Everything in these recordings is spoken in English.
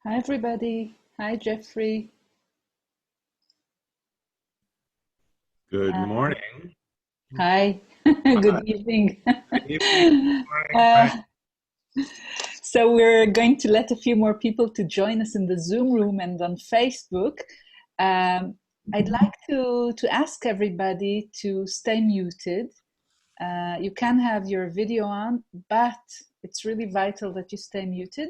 Hi, everybody. Hi, Jeffrey. Good Uh, morning. Hi. Uh, Good evening. Good evening. Morning. Uh, Hi. so we're going to let a few more people to join us in the Zoom room and on Facebook. Um, I'd like to ask everybody to stay muted. You can have your video on, but it's really vital that you stay muted.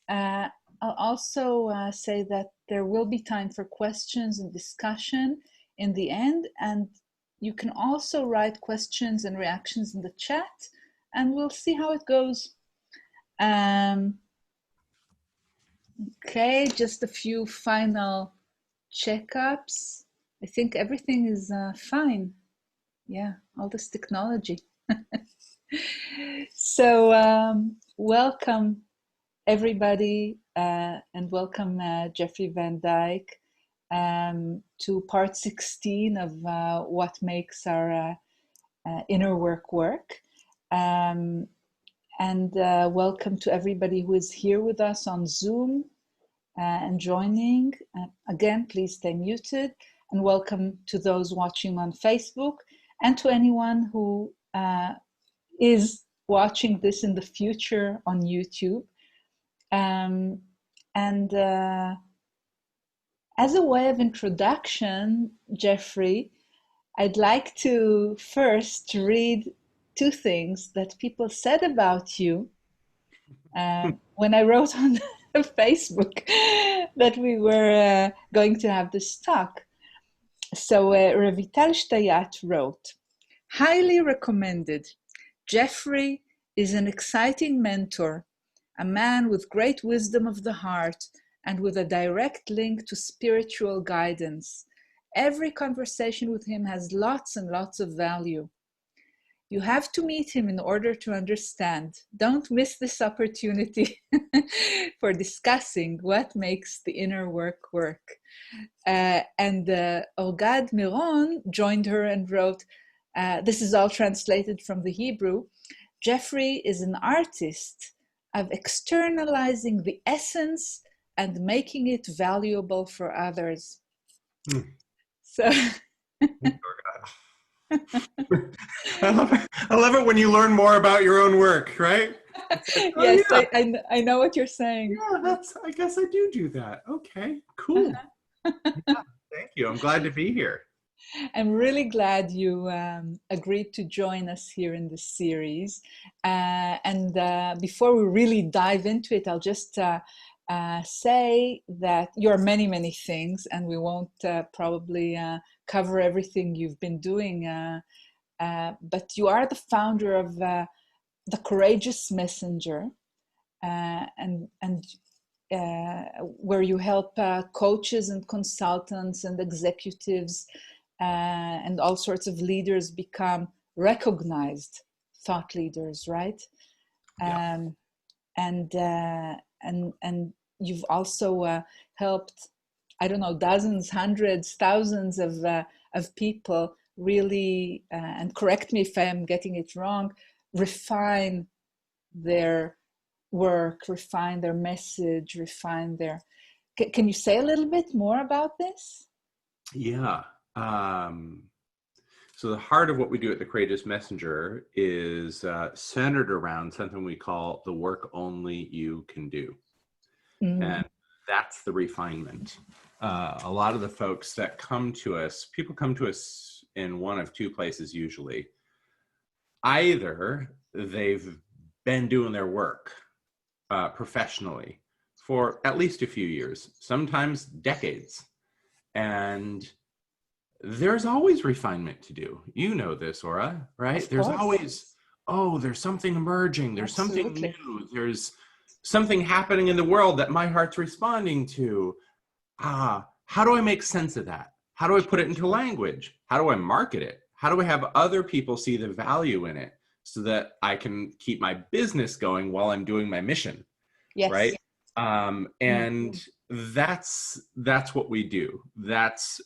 Uh, I'll also say that there will be time for questions and discussion in the end, and you can also write questions and reactions in the chat, and we'll see how it goes. Um, okay, just a few final checkups. I think everything is fine. Yeah, all this technology. So, welcome everybody, and welcome Jeffrey Van Dyke to part 16 of what makes our inner work work. Um, and welcome to everybody who is here with us on Zoom and joining. Again, please stay muted. And welcome to those watching on Facebook and to anyone who is watching this in the future on YouTube. Um, and as a way of introduction, Jeffrey, I'd like to first read two things that people said about you when I wrote on Facebook that we were going to have this talk. So Revital Shtayat wrote, highly recommended. Jeffrey is an exciting mentor, a man with great wisdom of the heart and with a direct link to spiritual guidance. Every conversation with him has lots and lots of value. You have to meet him in order to understand. Don't miss this opportunity for discussing what makes the inner work work. And Orgad Miron joined her and wrote, this is all translated from the Hebrew, Jeffrey is an artist of externalizing the essence and making it valuable for others. Hmm. So, I love it when you learn more about your own work, right? It's like, oh yes, yeah, I know what you're saying. yeah, I guess I do that. Okay, cool. Yeah, thank you. I'm glad to be here. I'm really glad you agreed to join us here in this series. And before we really dive into it, I'll just say that you're many, many things, and we won't probably cover everything you've been doing. But you are the founder of The Courageous Messenger, and where you help coaches and consultants and executives and all sorts of leaders become recognized thought leaders, right? Yeah. Um, and you've also helped, I don't know, dozens, hundreds, thousands of people really, and correct me if I'm getting it wrong, refine their work, refine their message, refine their. Can you say a little bit more about this? Yeah. Um, so the heart of what we do at the Courageous Messenger is centered around something we call the work only you can do. Mm, And that's the refinement. A lot of the folks that come to us, people come to us in one of two places usually. Either they've been doing their work professionally for at least a few years, sometimes decades, and there's always refinement to do. You know this, Ora, right? of There's course, always, oh, there's something emerging, there's something absolutely. new, there's something happening in the world that my heart's responding to. How do I make sense of that? How do I put it into language? How do I market it? How do I have other people see the value in it so that I can keep my business going while I'm doing my mission, Yes. right? Mm, And that's what we do. That's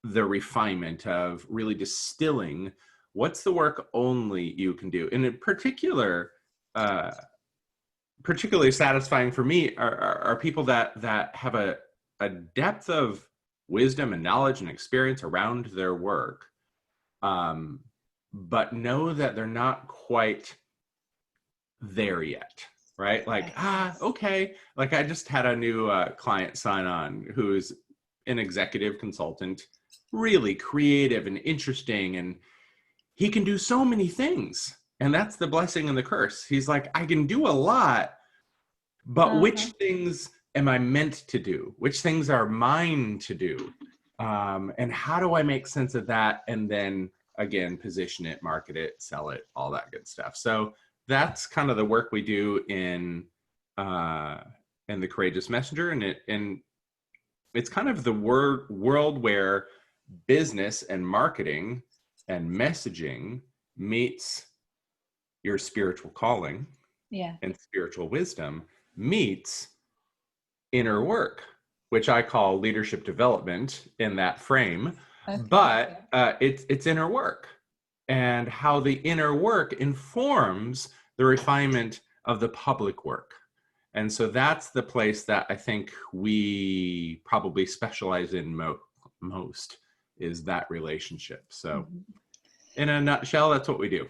the refinement of really distilling what's the work only you can do. And in particular, uh, particularly satisfying for me are people that have a depth of wisdom and knowledge and experience around their work, but know that they're not quite there yet, right? Like, okay. Like I just had a new client sign on who's an executive consultant, really creative and interesting, and he can do so many things. And that's the blessing and the curse. He's like, I can do a lot, but which things am I meant to do? Which things are mine to do? And how do I make sense of that? And then again, position it, market it, sell it, all that good stuff. So that's kind of the work we do in the Courageous Messenger. And it's kind of the world where business and marketing and messaging meets your spiritual calling, and spiritual wisdom meets inner work, which I call leadership development in that frame. But it's inner work, and how the inner work informs the refinement of the public work. And so that's the place that I think we probably specialize in most, is that relationship. So in a nutshell, that's what we do.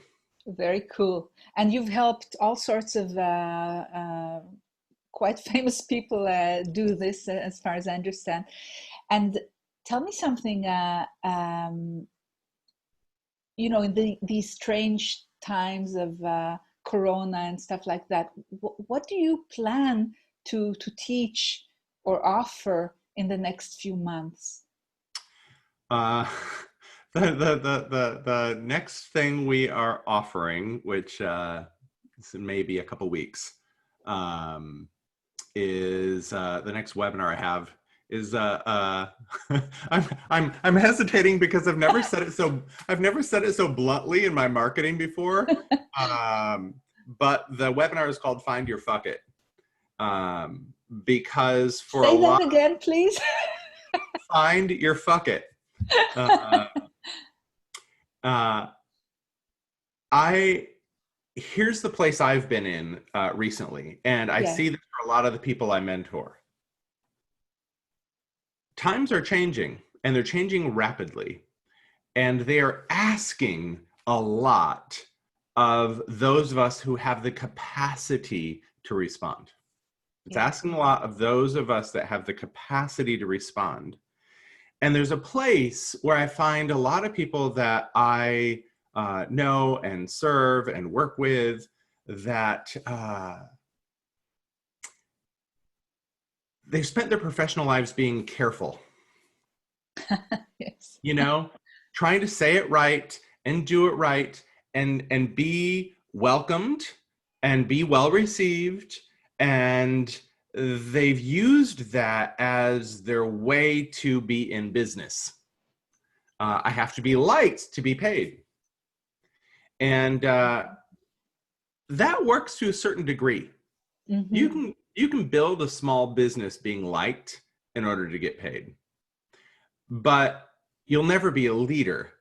Very cool. And you've helped all sorts of quite famous people do this, as far as I understand. And tell me something, in these strange times of Corona and stuff like that, what do you plan to teach or offer in the next few months? The next thing we are offering, which may be a couple weeks, is the next webinar I have is I'm hesitating because I've never said it so bluntly in my marketing before. But the webinar is called Find Your Fuck It. Because for Say that again, please. Find your fuck it. Here's the place I've been in recently, and I see this for a lot of the people I mentor. Times are changing, and they're changing rapidly, and they are asking a lot of those of us who have the capacity to respond. It's asking a lot of those of us that have the capacity to respond. And there's a place where I find a lot of people that I know and serve and work with that they've spent their professional lives being careful. Yes. Trying to say it right and do it right and be welcomed and be well received. And they've used that as their way to be in business. I have to be liked to be paid. And that works to a certain degree. You can build a small business being liked in order to get paid. But you'll never be a leader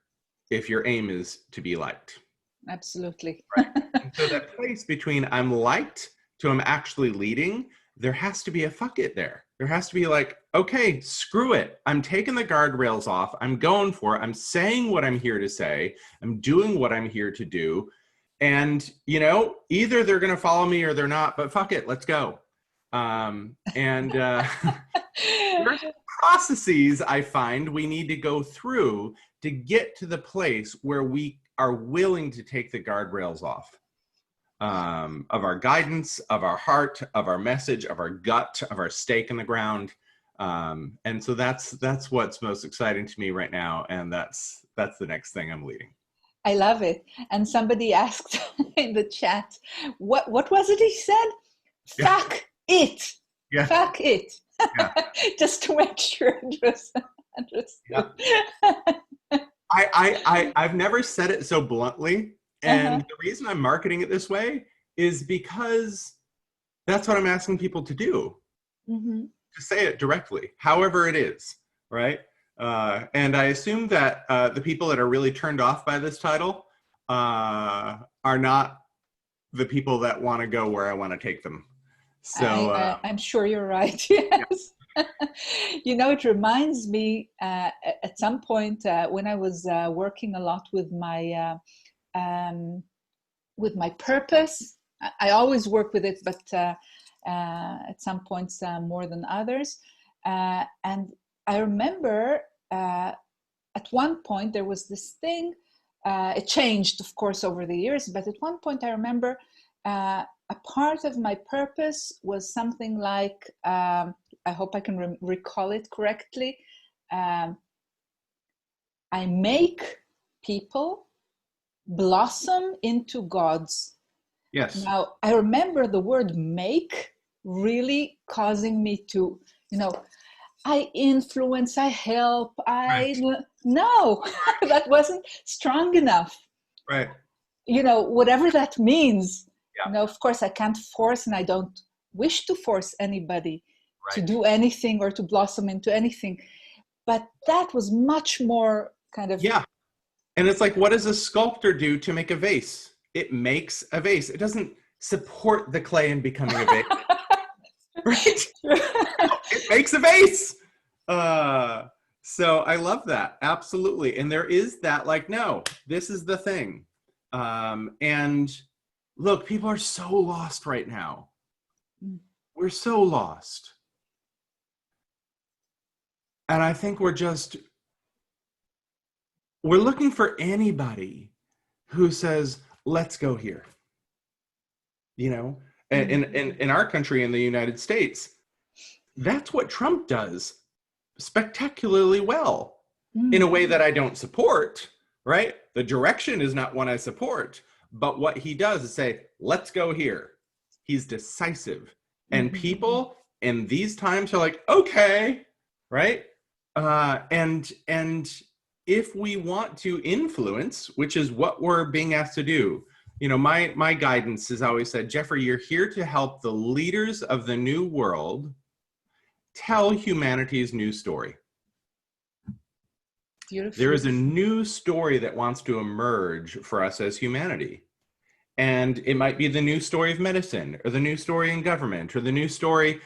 if your aim is to be liked. Absolutely. Right? And so that place between I'm liked to I'm actually leading, there has to be a fuck it there. There has to be like, okay, screw it. I'm taking the guardrails off. I'm going for it. I'm saying what I'm here to say. I'm doing what I'm here to do. And, either they're going to follow me or they're not, but fuck it, let's go. There's processes I find we need to go through to get to the place where we are willing to take the guardrails off. Of our guidance, of our heart, of our message, of our gut, of our stake in the ground. And so that's what's most exciting to me right now. And that's the next thing I'm leading. I love it. And somebody asked in the chat, what was it he said? Fuck it. Yeah. Fuck it. Yeah. Just to make sure it was understood. Yeah. I've never said it so bluntly. And the reason I'm marketing it this way is because that's what I'm asking people to do. To say it directly, however it is, right? And I assume that the people that are really turned off by this title are not the people that want to go where I want to take them. I'm sure you're right. Yes. You know, it reminds me at some point when I was working a lot with my purpose. I always work with it, but at some points more than others. And I remember at one point there was this thing. It changed, of course, over the years, but at one point I remember a part of my purpose was something like, I hope I can recall it correctly. I make people blossom into gods. Yes. Now, I remember the word make really causing me to, I influence, I help, Right. no, that wasn't strong enough. Right. Whatever that means, Yeah. of course I can't force, and I don't wish to force anybody to Right. do anything or to blossom into anything. But that was much more kind of... Yeah. And it's like, what does a sculptor do to make a vase? It makes a vase. It doesn't support the clay in becoming a vase. Right? It makes a vase. So I love that. Absolutely. And there is that, like, no, this is the thing. And look, people are so lost right now. We're so lost. And I think we're looking for anybody who says, let's go here. In our country, in the United States, that's what Trump does spectacularly well, in a way that I don't support, right? The direction is not one I support, but what he does is say, let's go here. He's decisive. And people in these times are like, okay, right? And if we want to influence, which is what we're being asked to do, my guidance has always said, Jeffrey, you're here to help the leaders of the new world tell humanity's new story. Beautiful. There is a new story that wants to emerge for us as humanity. And it might be the new story of medicine, or the new story in government, or the new story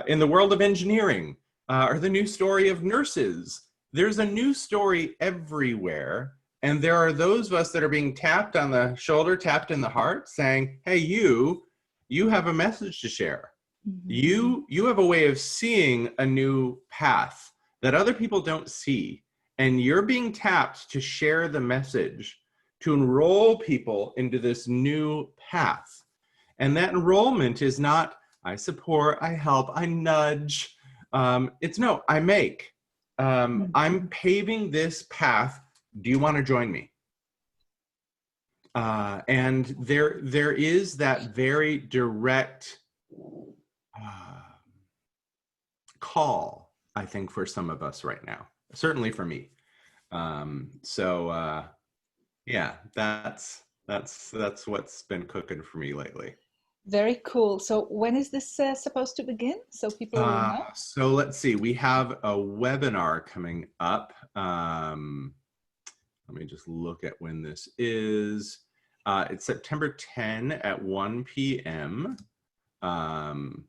in the world of engineering, or the new story of nurses. There's a new story everywhere. And there are those of us that are being tapped on the shoulder, tapped in the heart, saying, hey, you have a message to share. You have a way of seeing a new path that other people don't see. And you're being tapped to share the message, to enroll people into this new path. And that enrollment is not, I support, I help, I nudge. It's no, I make. I'm paving this path. Do you want to join me? And there is that very direct call, I think, for some of us right now. Certainly for me. Yeah, that's what's been cooking for me lately. Very cool. So when is this supposed to begin? So people will know? So let's see. We have a webinar coming up. Let me just look at when this is. It's September 10 at 1 p.m. And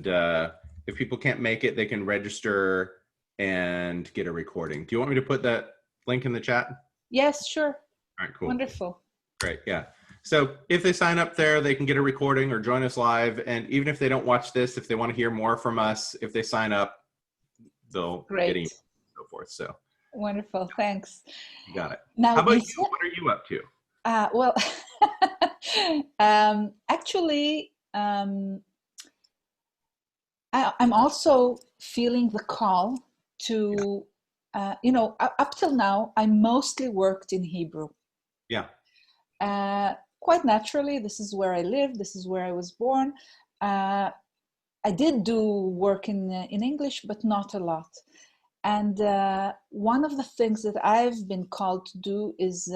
if people can't make it, they can register and get a recording. Do you want me to put that link in the chat? Yes, sure. All right, cool. Wonderful. Great, yeah. So if they sign up there, they can get a recording or join us live. And even if they don't watch this, if they want to hear more from us, if they sign up, they'll get emails and so forth. So wonderful, thanks. You got it. Now, how about you? What are you up to? Well, actually, I'm also feeling the call to, up till now, I mostly worked in Hebrew. Yeah. Quite naturally, this is where I live. This is where I was born. I did do work in English, but not a lot. And one of the things that I've been called to do is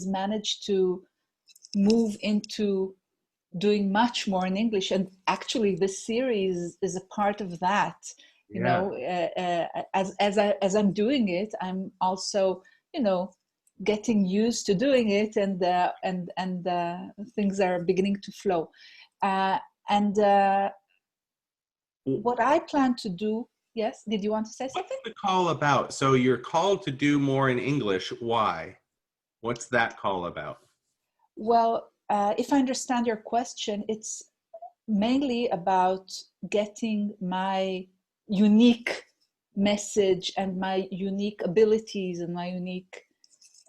manage to move into doing much more in English. And actually, this series is a part of that. You know, as I'm doing it, I'm also, getting used to doing it, and things are beginning to flow. And what I plan to do, yes, did you want to say something? What's the call about? So you're called to do more in English. Why? What's that call about? Well, if I understand your question, it's mainly about getting my unique message and my unique abilities and my unique,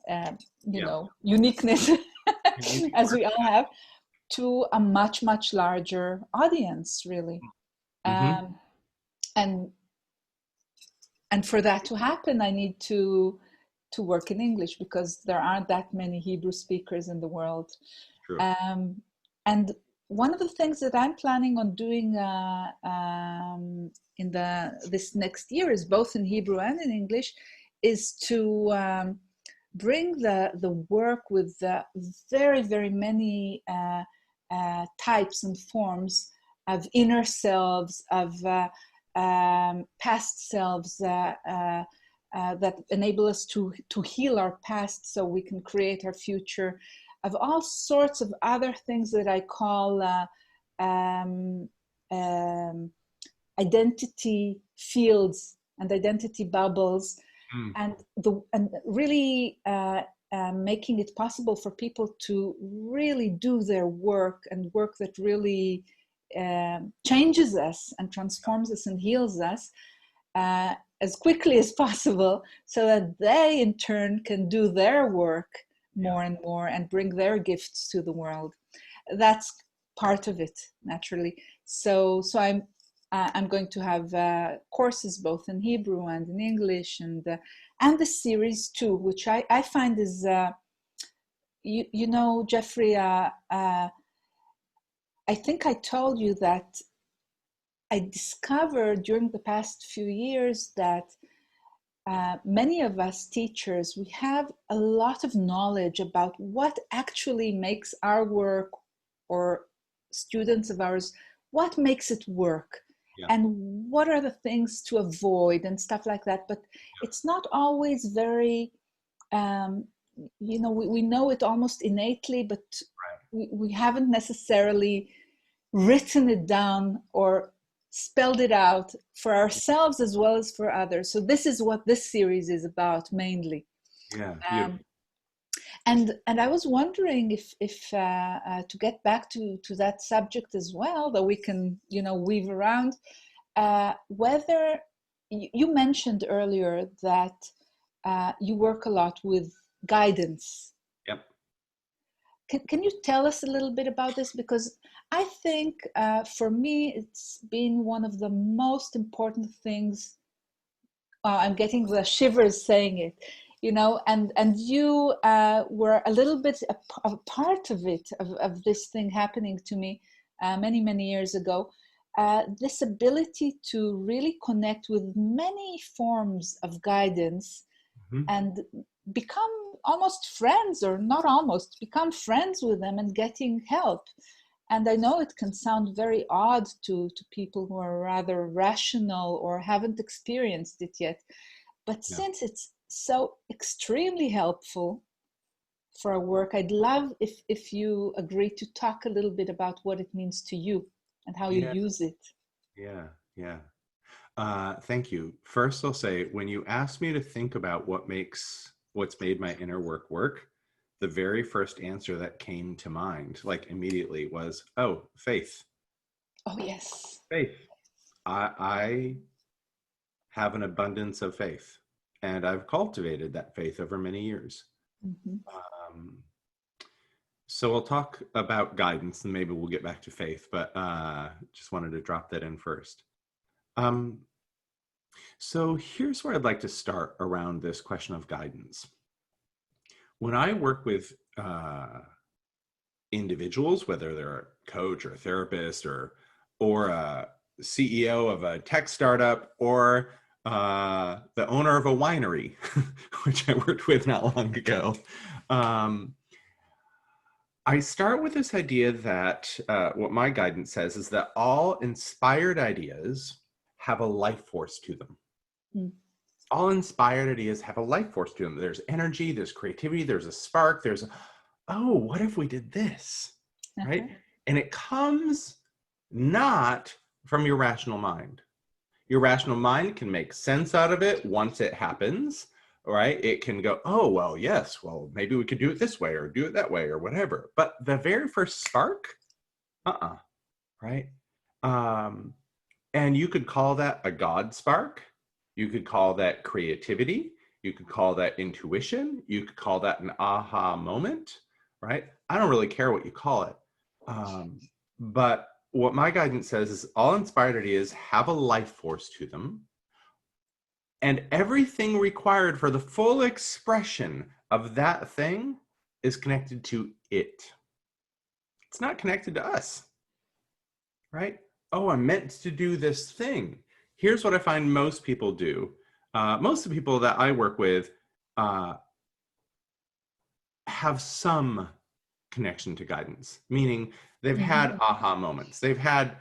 Yeah. uniqueness, as we all have, to a much, much larger audience, really. Mm-hmm. Um, and and for that to happen, I need to work in English because there aren't that many Hebrew speakers in the world. True. And one of the things that I'm planning on doing in this next year is both in Hebrew and in English, is to bring the work with the very, very many types and forms of inner selves, of past selves that enable us to heal our past so we can create our future, of all sorts of other things that I call identity fields and identity bubbles, Mm. and really making it possible for people to really do their work, and work that really changes us and transforms us and heals us as quickly as possible, so that they in turn can do their work more and more and bring their gifts to the world. That's part of it, naturally. So I'm going to have courses both in Hebrew and in English, and the series too, which I find is Jeffrey. I think I told you that I discovered during the past few years that many of us teachers, we have a lot of knowledge about what actually makes our work, or students of ours, what makes it work, Yeah. and what are the things to avoid and stuff like that. But it's not always very, we know it almost innately, but we haven't necessarily written it down or spelled it out for ourselves as well as for others. So this is what this series is about mainly. Yeah. Um, and I was wondering if to get back to that subject as well, that we can weave around, whether you mentioned earlier that you work a lot with guidance. Yep. Can you tell us a little bit about this? Because I think for me, it's been one of the most important things. I'm getting the shivers saying it, and you were a little bit a part of it, of this thing happening to me many, many years ago. This ability to really connect with many forms of guidance Mm-hmm. and become almost friends, or not almost, become friends with them and getting help. And I know it can sound very odd to people who are rather rational or haven't experienced it yet, but Yeah. since it's so extremely helpful for our work, I'd love if you agree to talk a little bit about what it means to you and how you Yeah. use it. Yeah. Yeah. Thank you. First, I'll say, when you asked me to think about what's made my inner work, the very first answer that came to mind, like immediately, was, oh, faith. Oh, yes. Faith. I have an abundance of faith, and I've cultivated that faith over many years. Mm-hmm. So we'll talk about guidance, and maybe we'll get back to faith, but just wanted to drop that in first. So here's where I'd like to start around this question of guidance. When I work with individuals, whether they're a coach or a therapist or a CEO of a tech startup, or the owner of a winery, which I worked with not long ago, I start with this idea that what my guidance says is that all inspired ideas have a life force to them. Mm. All inspired ideas have a life force to them. There's energy, there's creativity, there's a spark, oh, what if we did this? Uh-huh. Right? And it comes not from your rational mind. Your rational mind can make sense out of it once it happens, right? It can go, oh, well, yes, well, maybe we could do it this way or do it that way or whatever. But the very first spark, right? And you could call that a God spark. You could call that creativity. You could call that intuition. You could call that an aha moment, right? I don't really care what you call it. But what my guidance says is all inspired ideas have a life force to them. And everything required for the full expression of that thing is connected to it. It's not connected to us, right? Oh, I'm meant to do this thing. Here's what I find most people do. Most of the people that I work with have some connection to guidance, meaning they've had aha moments. They've had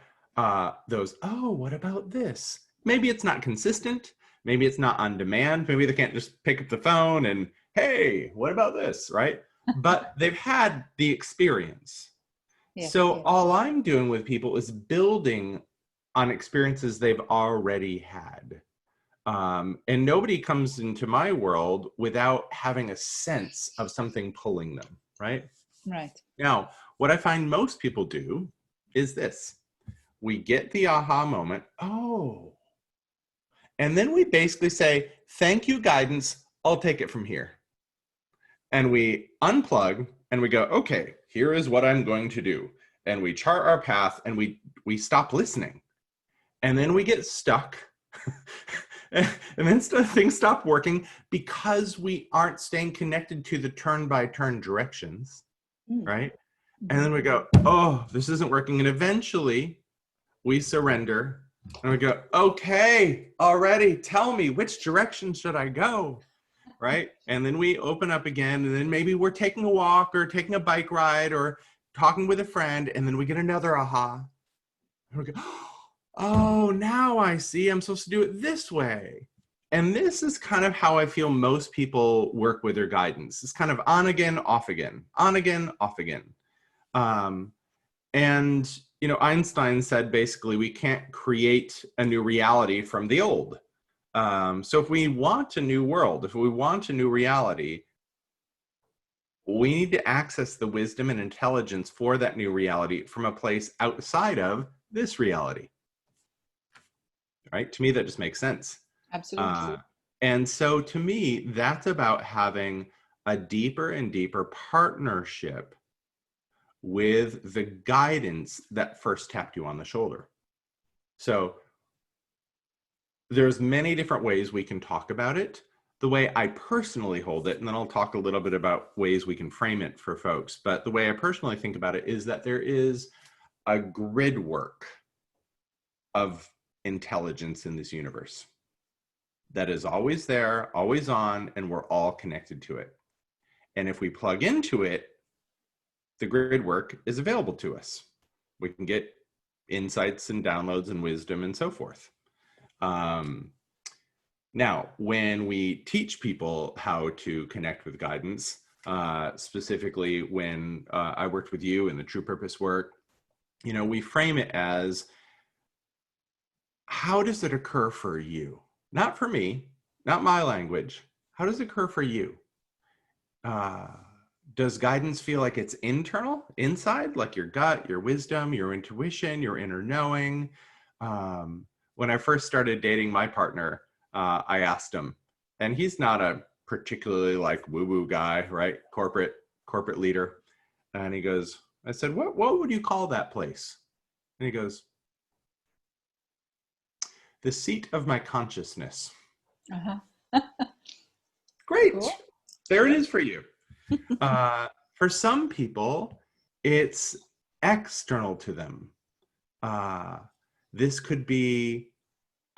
those, oh, what about this? Maybe it's not consistent. Maybe it's not on demand. Maybe they can't just pick up the phone and, hey, what about this, right? But they've had the experience. Yes, So yes. all I'm doing with people is building on experiences they've already had. And nobody comes into my world without having a sense of something pulling them, right? Right. Now, what I find most people do is this. We get the aha moment, oh, and then we basically say, thank you, guidance, I'll take it from here. And we unplug and we go, okay, here is what I'm going to do. And we chart our path and we stop listening. And then we get stuck. And then things stop working because we aren't staying connected to the turn-by-turn directions, right? And then we go, oh, this isn't working. And eventually we surrender and we go, okay, already, tell me, which direction should I go, right? And then we open up again, and then maybe we're taking a walk or taking a bike ride or talking with a friend, and then we get another aha. And we go, oh, now I see, I'm supposed to do it this way. And this is kind of how I feel most people work with their guidance. It's kind of on again, off again, on again, off again. And, you know, Einstein said basically we can't create a new reality from the old. So if we want a new world, if we want a new reality, we need to access the wisdom and intelligence for that new reality from a place outside of this reality. Right? To me, that just makes sense. Absolutely. And so to me, that's about having a deeper and deeper partnership with the guidance that first tapped you on the shoulder. So there's many different ways we can talk about it. The way I personally hold it, and then I'll talk a little bit about ways we can frame it for folks, but the way I personally think about it is that there is a grid work of intelligence in this universe that is always there, always on, and we're all connected to it. And if we plug into it, the grid work is available to us. We can get insights and downloads and wisdom and so forth. Now, when we teach people how to connect with guidance, specifically when I worked with you in the True Purpose work, you know, we frame it as, how does it occur for you? Not for me, not my language. How does it occur for you? Does guidance feel like it's internal, inside, like your gut, your wisdom, your intuition, your inner knowing? When I first started dating my partner, I asked him, and he's not a particularly like woo-woo guy, right? Corporate leader. And he goes, I said, what would you call that place? And he goes, the seat of my consciousness. Great. Cool. There it is for you. For some people, it's external to them. This could be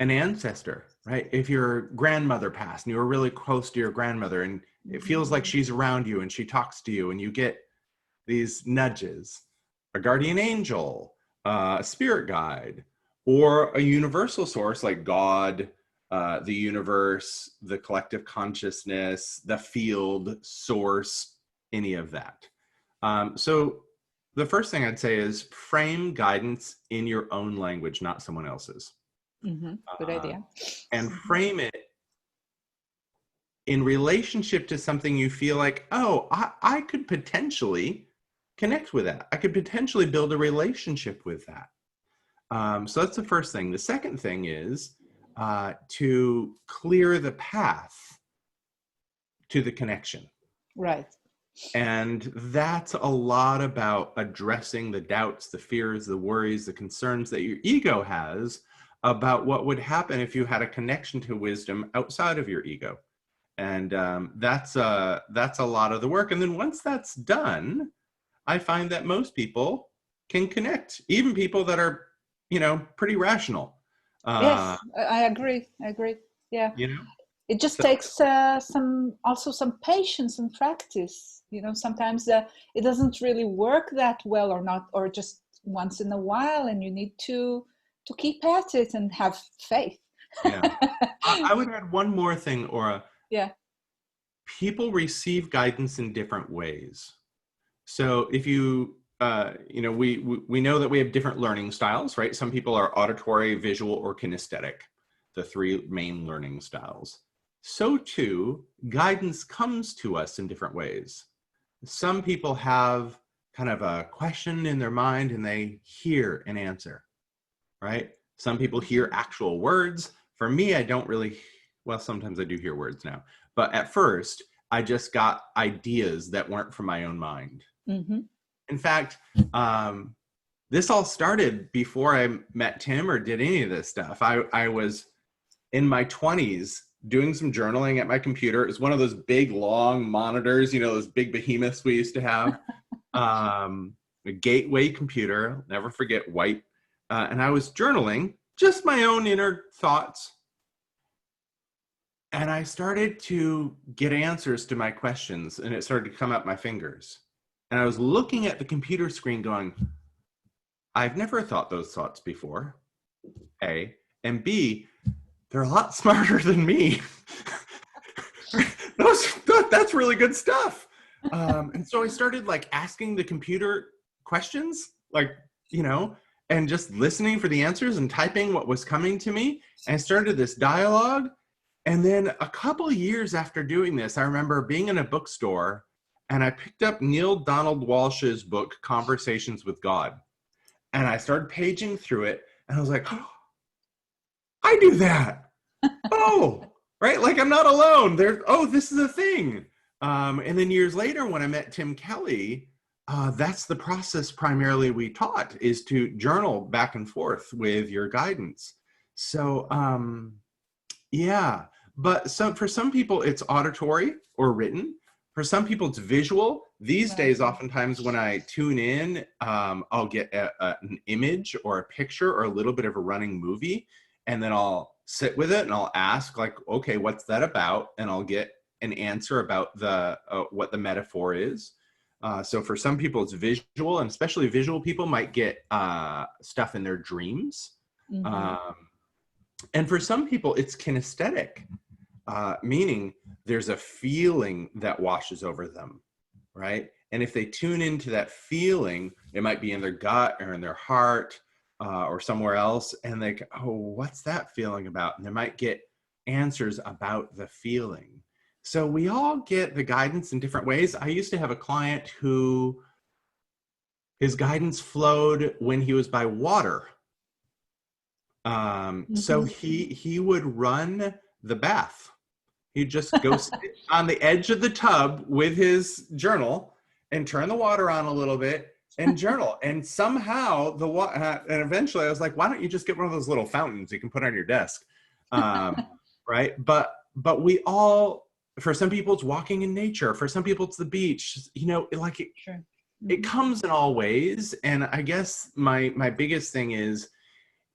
an ancestor, right? If your grandmother passed and you were really close to your grandmother and it feels like she's around you and she talks to you and you get these nudges, a guardian angel, a spirit guide, or a universal source like God, the universe, the collective consciousness, the field, source, any of that. So the first thing I'd say is frame guidance in your own language, not someone else's. Good idea. And frame it in relationship to something you feel like, oh, I could potentially connect with that. I could potentially build a relationship with that. So that's the first thing. The second thing is to clear the path to the connection. Right. And that's a lot about addressing the doubts, the fears, the worries, the concerns that your ego has about what would happen if you had a connection to wisdom outside of your ego. And that's a lot of the work. And then once that's done, I find that most people can connect, even people that are, pretty rational. Yes, I agree. Yeah. You know, It just so takes some patience and practice. Sometimes it doesn't really work that well, or just once in a while, and you need to keep at it and have faith. yeah, I would add one more thing, Ora. Yeah. People receive guidance in different ways. So if you, we know that we have different learning styles, right? Some people are auditory, visual, or kinesthetic, the three main learning styles. So too, guidance comes to us in different ways. Some people have kind of a question in their mind and they hear an answer, right? Some people hear actual words. For me, I don't really, well, sometimes I do hear words now, but at first I just got ideas that weren't from my own mind. In fact, this all started before I met Tim or did any of this stuff. I was in my 20s doing some journaling at my computer. It was one of those big, long monitors, those big behemoths we used to have. A Gateway computer, never forget, white. And I was journaling just my own inner thoughts. And I started to get answers to my questions, and it started to come up my fingers. And I was looking at the computer screen going, I've never thought those thoughts before, A. And B, they're a lot smarter than me. That's really good stuff. And so I started asking the computer questions, and just listening for the answers and typing what was coming to me. And I started this dialogue. And then a couple of years after doing this, I remember being in a bookstore and I picked up Neil Donald Walsh's book, Conversations with God. And I started paging through it and I was like, oh, I do that. Oh, right. I'm not alone. This is a thing. And then years later, when I met Tim Kelley, that's the process primarily we taught, is to journal back and forth with your guidance. So, yeah, but for some people it's auditory or written. For some people it's visual. These days, oftentimes when I tune in, I'll get an image or a picture or a little bit of a running movie, and then I'll sit with it and I'll ask okay, what's that about? And I'll get an answer about what the metaphor is. So for some people it's visual, and especially visual people might get stuff in their dreams. And for some people, it's kinesthetic, meaning there's a feeling that washes over them, right? And if they tune into that feeling, it might be in their gut or in their heart or somewhere else, and they go, oh, what's that feeling about? And they might get answers about the feeling. So we all get the guidance in different ways. I used to have a client who his guidance flowed when he was by water. So he would run the bath. He'd just go sit on the edge of the tub with his journal and turn the water on a little bit and journal. And somehow and eventually I was like, why don't you just get one of those little fountains you can put on your desk? Right. But we all, for some people it's walking in nature. For some people it's the beach, Sure. It comes in all ways. And I guess my biggest thing is,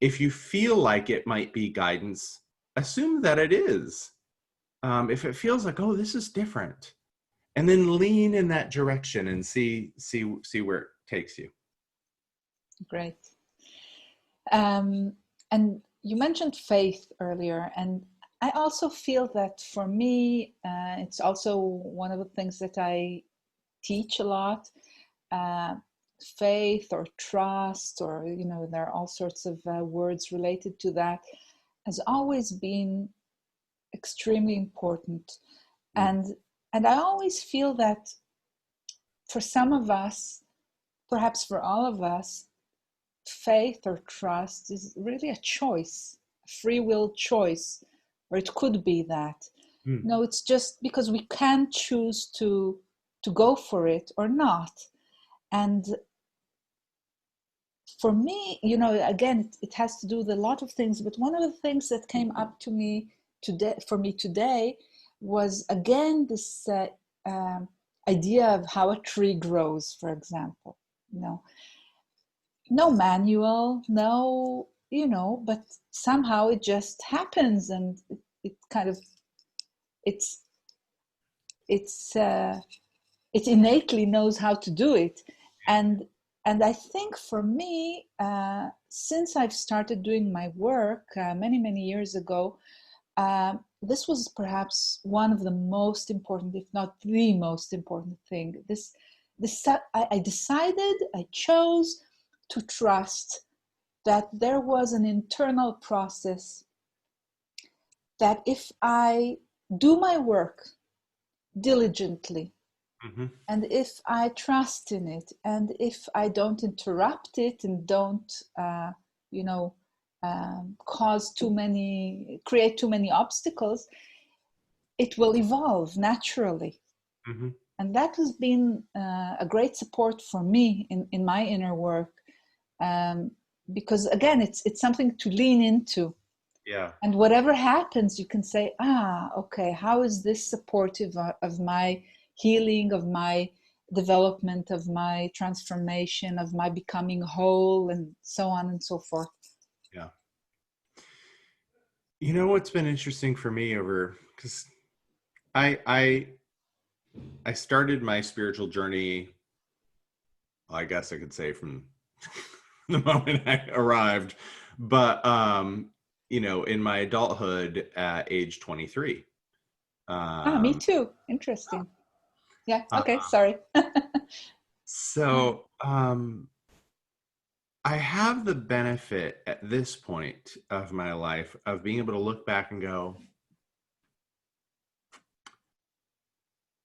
if you feel like it might be guidance, assume that it is. If it feels like, oh, this is different, and then lean in that direction and see where it takes you. Great. And you mentioned faith earlier, and I also feel that for me, it's also one of the things that I teach a lot. faith or trust, or, you know, there are all sorts of words related to that, has always been extremely important. And I always feel that for some of us, perhaps for all of us, faith or trust is really a choice, a free will choice, or it could be that. No, it's just because we can choose to go for it or not. And for me, you know, again, it has to do with a lot of things, but one of the things that came up to me today, for me today, was again this idea of how a tree grows, for example. You know, no manual, no, you know, but somehow it just happens, and it kind of, it's it's it innately knows how to do it. And I think for me, since I've started doing my work many years ago, this was perhaps one of the most important, if not the most important thing. I decided, I chose to trust that there was an internal process that if I do my work diligently, and if I trust in it, and if I don't interrupt it and don't, you know, create too many obstacles, it will evolve naturally. And that has been a great support for me in my inner work, because again, it's something to lean into. Yeah. And whatever happens, you can say, okay, how is this supportive of my healing, of my development, of my transformation, of my becoming whole, and so on and so forth. Yeah. You know what's been interesting for me because I started my spiritual journey, I guess I could say from the moment I arrived, but you know, in my adulthood at age 23. Me too. Interesting. Yeah. Uh, Okay. Sorry. so I have the benefit at this point of my life of being able to look back and go,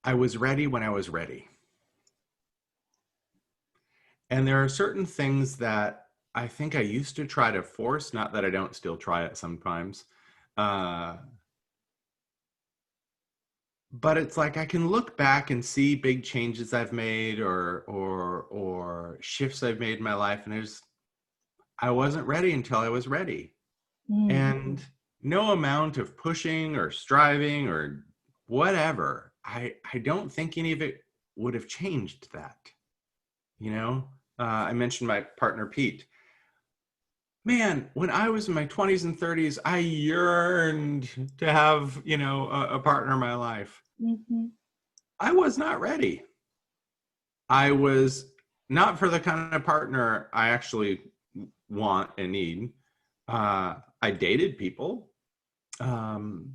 I was ready when I was ready. And there are certain things that I think I used to try to force, not that I don't still try it sometimes. But it's like I can look back and see big changes I've made or shifts I've made in my life, and I wasn't ready until I was ready. And no amount of pushing or striving or whatever, I don't think any of it would have changed that. You know, I mentioned my partner Pete. Man, when I was in my 20s and 30s, I yearned to have, you know, a partner in my life. I was not ready. I was not for the kind of partner I actually want and need. I dated people. And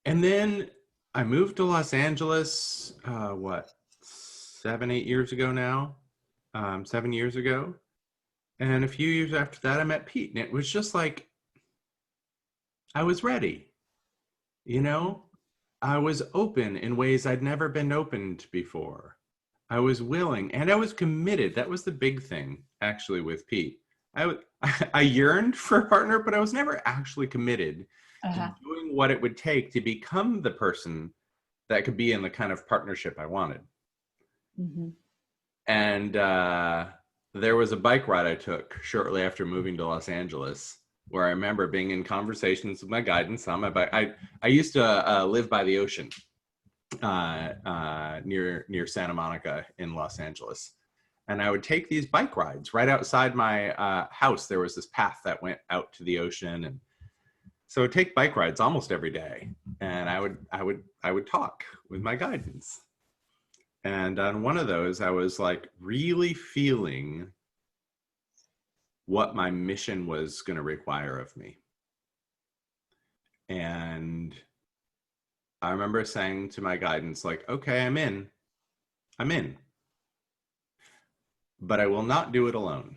then I moved to Los Angeles, 7, 8 years ago now, 7 years ago. And a few years after that, I met Pete. And it was just like, I was ready. You know, I was open in ways I'd never been opened before. I was willing and I was committed. That was the big thing, actually, with Pete. I yearned for a partner, but I was never actually committed to doing what it would take to become the person that could be in the kind of partnership I wanted. And there was a bike ride I took shortly after moving to Los Angeles, where I remember being in conversations with my guidance on my bike. I used to live by the ocean near Santa Monica in Los Angeles. And I would take these bike rides right outside my house. There was this path that went out to the ocean. And so I'd take bike rides almost every day. And I would talk with my guidance. And on one of those, I was like really feeling what my mission was going to require of me. And I remember saying to my guidance, like, okay, I'm in. but I will not do it alone.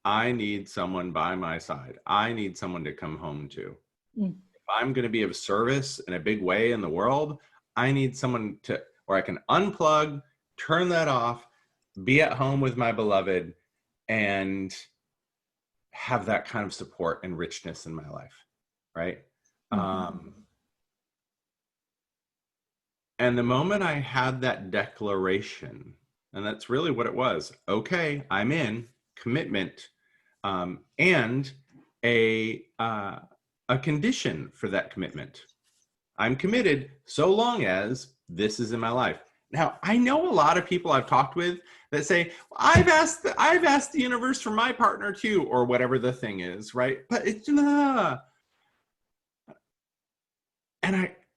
I need someone by my side. I need someone to come home to. Mm. If I'm going to be of service in a big way in the world, I need someone to, where I can unplug, turn that off, be at home with my beloved, and have that kind of support and richness in my life, right? Mm-hmm. And the moment I had that declaration, and that's really what it was, okay, I'm in, commitment, and a condition for that commitment. I'm committed so long as this is in my life. Now, I know a lot of people I've talked with that say, I've asked the universe for my partner too, or whatever the thing is, right? But it's and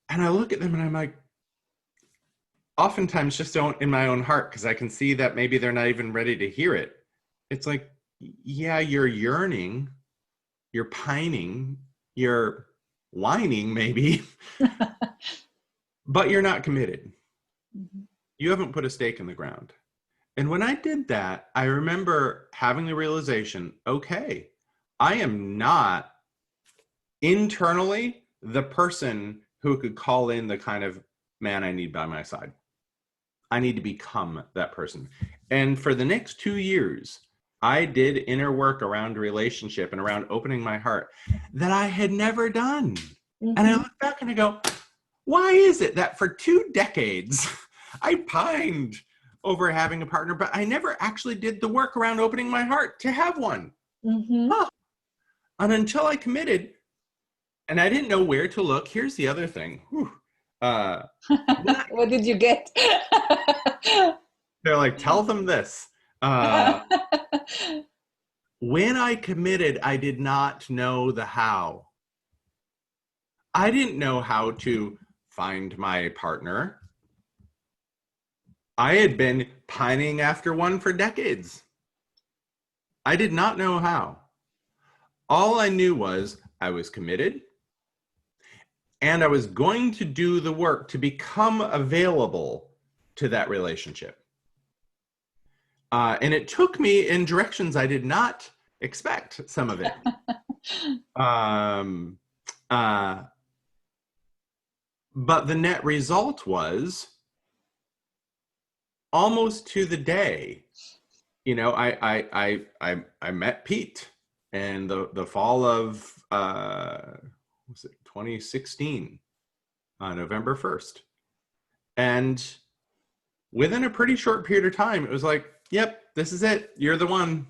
I look at them and I'm like, oftentimes just don't in my own heart, because I can see that maybe they're not even ready to hear it. It's like, yeah, you're yearning, you're pining, you're whining maybe, but you're not committed. Mm-hmm. You haven't put a stake in the ground. And when I did that, I remember having the realization, okay, I am not internally the person who could call in the kind of man I need by my side. I need to become that person. And for the next 2 years, I did inner work around relationship and around opening my heart that I had never done. Mm-hmm. And I look back and I go, why is it that for 2 decades I pined over having a partner, but I never actually did the work around opening my heart to have one? Mm-hmm. And until I committed, and I didn't know where to look. Here's the other thing. What did you get? They're like, tell them this. When I committed, I did not know the how. I didn't know how to find my partner. I had been pining after one for decades. I did not know how. All I knew was I was committed and I was going to do the work to become available to that relationship. And it took me in directions I did not expect, some of it. But the net result was almost to the day, you know, I met Pete in the fall of was it 2016, November 1st. And within a pretty short period of time, it was like, yep, this is it. You're the one,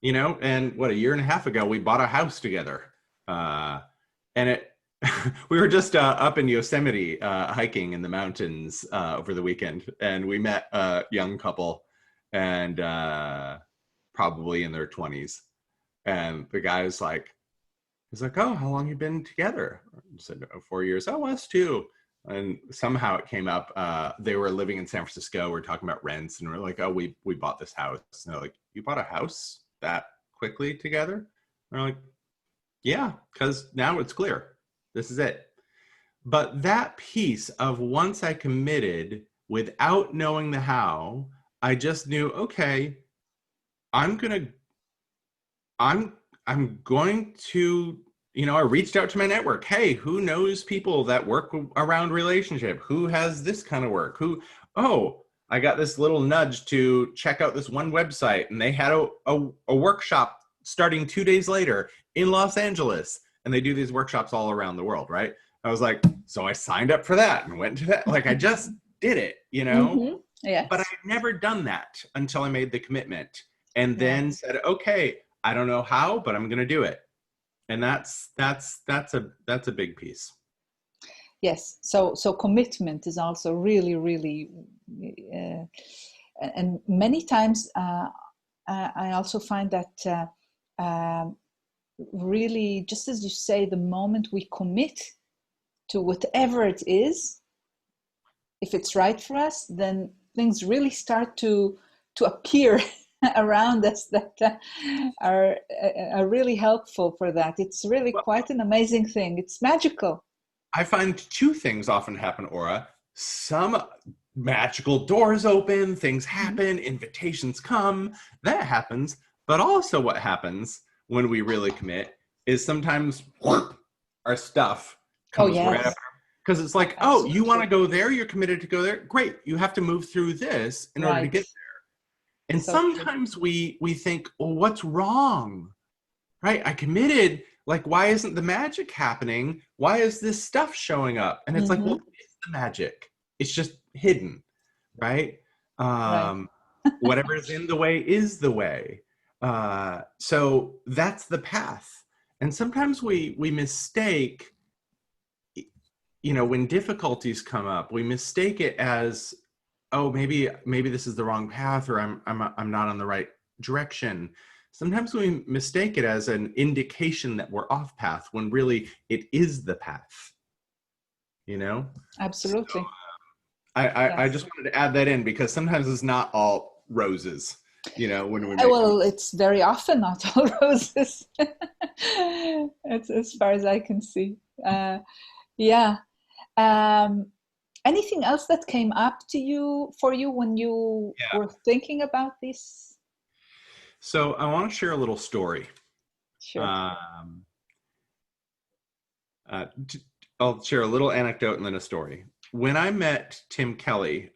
you know. And what, a year and a half ago, we bought a house together. And it, we were just up in Yosemite hiking in the mountains over the weekend, and we met a young couple, and probably in their 20s. And the guy was like, oh, how long you been together? I said, 4 years. Oh, us too. And somehow it came up. They were living in San Francisco. We're talking about rents, and we're like, oh, we bought this house. And they're like, you bought a house that quickly together? And we're like, yeah, because now it's clear. This is it. But that piece of once I committed without knowing the how, I just knew, okay, I'm going to, you know, I reached out to my network. Hey, who knows people that work around relationship? Who has this kind of work? I got this little nudge to check out this one website, and they had a workshop starting 2 days later in Los Angeles. And they do these workshops all around the world, right? I was like, so I signed up for that and went to that. Like, I just did it, you know? Mm-hmm. Yes. But I'd never done that until I made the commitment, and then said, okay, I don't know how, but I'm going to do it. And that's a big piece. Yes. So commitment is also really, really, and many times I also find that really, just as you say, the moment we commit to whatever it is, if it's right for us, then things really start to appear around us that are really helpful for that. It's really quite an amazing thing. It's magical. I find 2 things often happen, Ora. Some magical doors open, things happen, invitations come, that happens. But also what happens when we really commit is sometimes our stuff Oh, comes right up. yes, Because it's like, oh, you want to absolutely. go there? You're committed to go there? Great. You have to move through this in order to Right. get there. And So true. sometimes we think, well, what's wrong? Right? I committed. Like, why isn't the magic happening? Why is this stuff showing up? And it's like, well, Hmm. it's the magic. It's just hidden, right? Right. Whatever's in the way is the way. So that's the path. And sometimes we mistake, when difficulties come up, we mistake it as, oh, maybe this is the wrong path, or I'm not on the right direction. Sometimes we mistake it as an indication that we're off path when really it is the path, So Absolutely. I Yes. just wanted to add that in because sometimes it's not all roses, when we make Well, it's very often not all roses. It's as far as I can see. Yeah. Um, Anything else that came up to you for you when you yeah. were thinking about this? So I want to share a little story. Sure. Um, uh, t- I'll share a little anecdote and then a story. When I met Tim Kelley,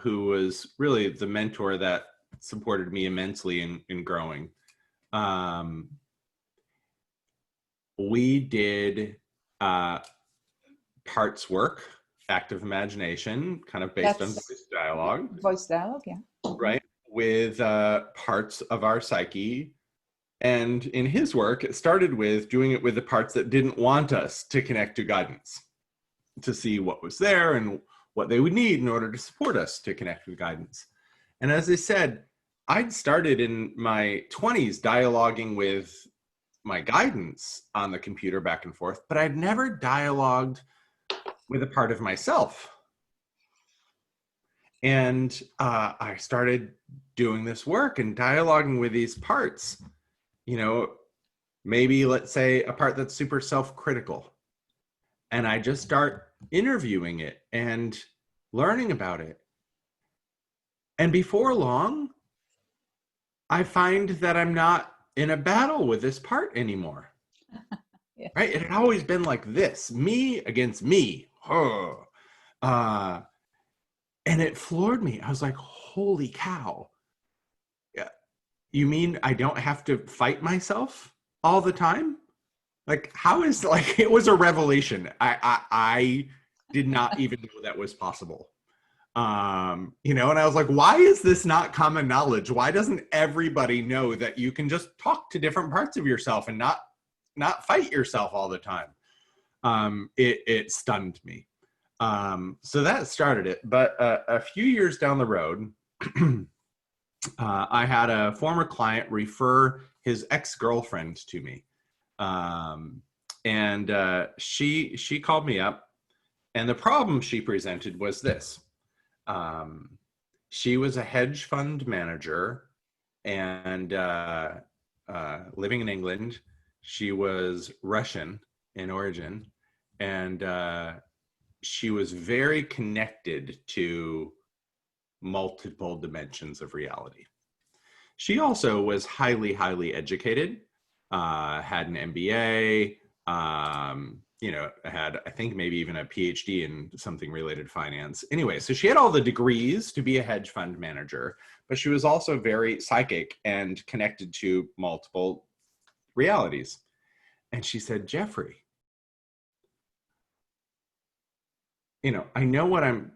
who was really the mentor that supported me immensely in growing, um, we did parts work, active imagination, kind of based on That's voice dialogue, voice dialogue, yeah. Mhm. right? With parts of our psyche. And in his work, it started with doing it with the parts that didn't want us to connect to guidance, to see what was there and what they would need in order to support us to connect with guidance. And as I said, I'd started in my 20s dialoguing with my guidance on the computer back and forth, but I'd never dialogued with a part of myself. And I started doing this work and dialoguing with these parts, maybe let's say a part that's super self-critical. And I just start interviewing it and learning about it. And before long, I find that I'm not in a battle with this part anymore. Yes. Right? It had always been like this, me against me. Uh, and it floored me. I was like, holy cow. Yeah. You mean I don't have to fight myself all the time? Like, how is, like, it was a revelation. I did not even know that was possible. And I was like, why is this not common knowledge? Why doesn't everybody know that you can just talk to different parts of yourself and not fight yourself all the time? It stunned me. So that started it. But a few years down the road, I had a former client refer his ex-girlfriend to me. And she called me up, and the problem she presented was this. She was a hedge fund manager and living in England. She was Russian in origin, and she was very connected to multiple dimensions of reality. She also was highly, highly educated, had an MBA, had, I think, maybe even a PhD in something related to finance. Anyway, so she had all the degrees to be a hedge fund manager, but she was also very psychic and connected to multiple realities. And she said, Jeffrey, I know what I'm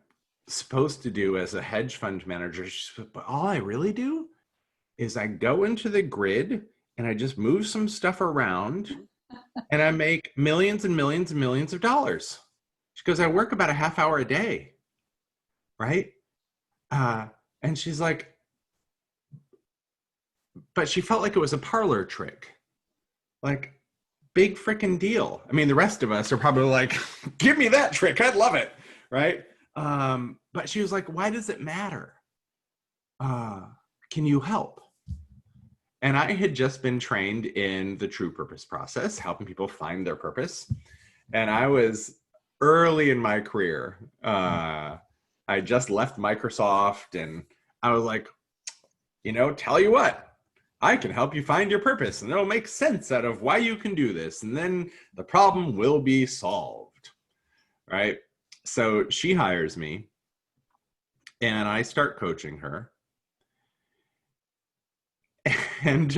supposed to do as a hedge fund manager, but all I really do is I go into the grid and I just move some stuff around and I make millions and millions and millions of dollars. She goes, I work about a half hour a day, right? And she's like, but she felt like it was a parlor trick. Like, big freaking deal. I mean, the rest of us are probably like, give me that trick. I'd love it, right? But she was like, why does it matter? Can you help? And I had just been trained in the true purpose process, helping people find their purpose. And I was early in my career. I I just left Microsoft, and I was like, tell you what, I can help you find your purpose, and it'll make sense out of why you can do this, and then the problem will be solved, right? So she hires me, and I start coaching her. And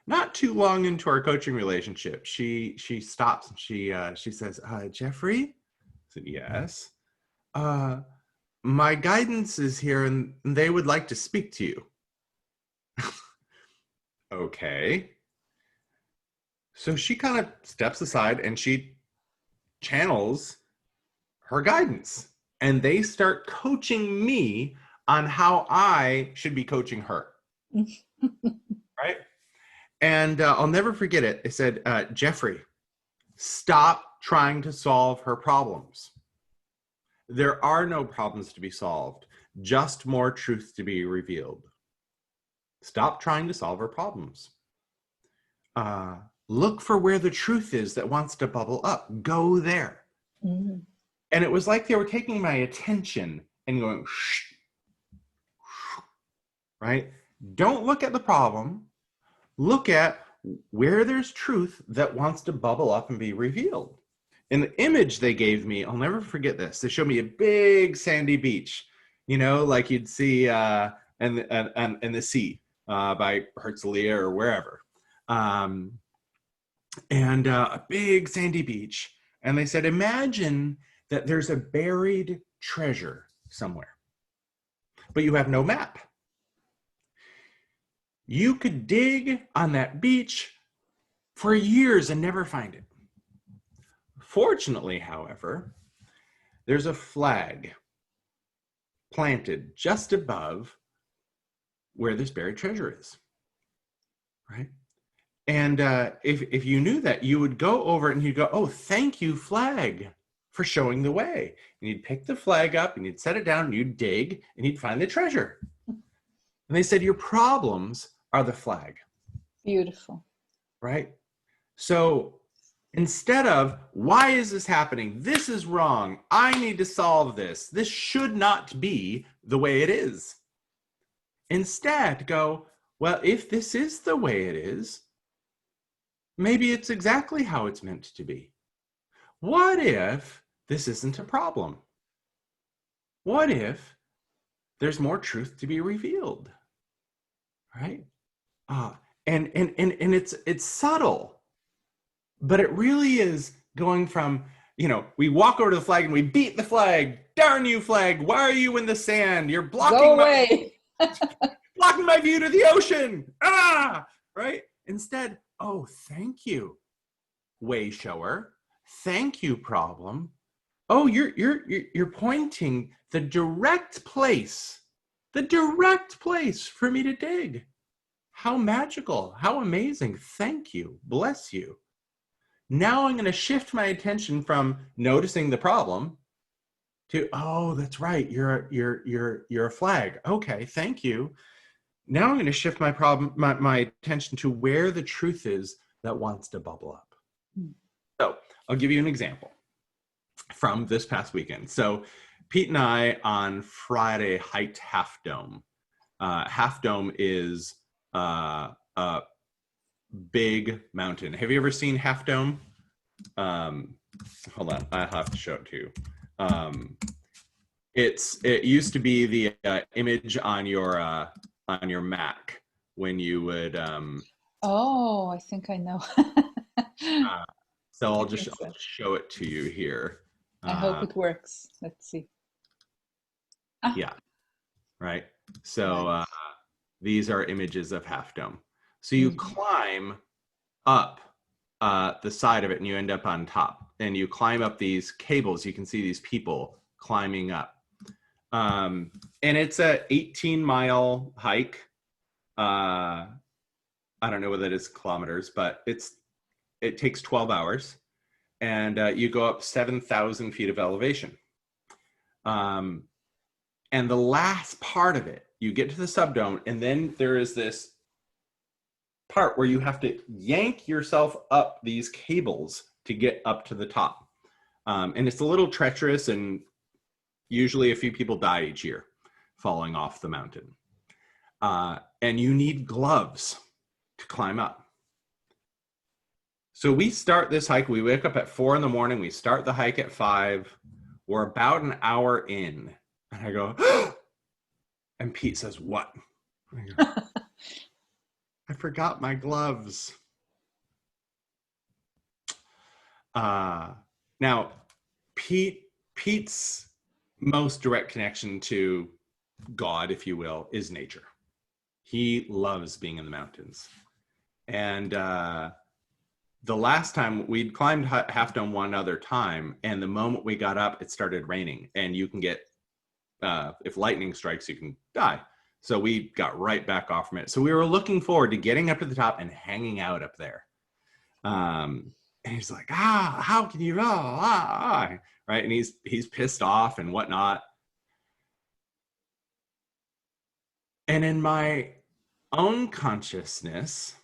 not too long into our coaching relationship, she stops and she says, Jeffrey? I said, yes. My guidance is here, and they would like to speak to you. Okay. So she kind of steps aside and she channels her guidance, and they start coaching me on how I should be coaching her. Right? And I'll never forget it. It said, Jeffrey, stop trying to solve her problems. There are no problems to be solved, just more truth to be revealed. Stop trying to solve her problems. Look for where the truth is that wants to bubble up. Go there. Mm-hmm. And it was like they were taking my attention and going, shh, right? Don't look at the problem. Look at where there's truth that wants to bubble up and be revealed. In the image they gave me, I'll never forget this. They showed me a big sandy beach, like you'd see in the sea by Herzliya or wherever. And a big sandy beach. And they said, imagine that there's a buried treasure somewhere, but you have no map. You could dig on that beach for years and never find it. Fortunately, however, there's a flag planted just above where this buried treasure is, right? And if you knew that, you would go over and you'd go, oh, thank you, flag, for showing the way. And you'd pick the flag up and you'd set it down and you'd dig and you'd find the treasure. And they said, your problems are the flag. Beautiful. Right? So instead of, why is this happening? This is wrong. I need to solve this. This should not be the way it is. Instead, go, well, if this is the way it is, maybe it's exactly how it's meant to be. What if this isn't a problem? What if there's more truth to be revealed? Right? And it's subtle, but it really is going from, we walk over to the flag and we beat the flag. Darn you, flag! Why are you in the sand? You're blocking blocking my view to the ocean. Right? Instead, oh, thank you, way shower. Thank you, problem. Oh, you're pointing the direct place for me to dig. How magical, how amazing. Thank you. Bless you. Now I'm going to shift my attention from noticing the problem to, oh, that's right. You're a flag. Okay, thank you. Now I'm going to shift my attention to where the truth is that wants to bubble up. So I'll give you an example from this past weekend. So Pete and I on Friday hiked Half Dome. Half Dome is a big mountain. Have you ever seen Half Dome? Hold on, I have to show it to you. It used to be the image on your Mac when you would. Oh, I think I know. So I'll just show it to you here. I hope it works. Let's see. Yeah, right. So these are images of Half Dome. So you climb up the side of it and you end up on top. And you climb up these cables. You can see these people climbing up. And it's a 18-mile hike. I don't know what that is kilometers, but it takes 12 hours. And you go up 7,000 feet of elevation. And the last part of it, you get to the subdome, and then there is this part where you have to yank yourself up these cables to get up to the top. And it's a little treacherous and Usually a few people die each year falling off the mountain. And you need gloves to climb up. So we start this hike. We wake up at 4 a.m. We start the hike at 5. We're about an hour in. And I go, and Pete says, what? I go, I forgot my gloves. Now, Pete's most direct connection to God, if you will, is nature. He loves being in the mountains. And the last time we'd climbed Half Dome one other time, and the moment we got up, it started raining, and you can get, if lightning strikes, you can die. So we got right back off from it. So we were looking forward to getting up to the top and hanging out up there. And he's like, how can you, right? And he's pissed off and whatnot. And in my own consciousness,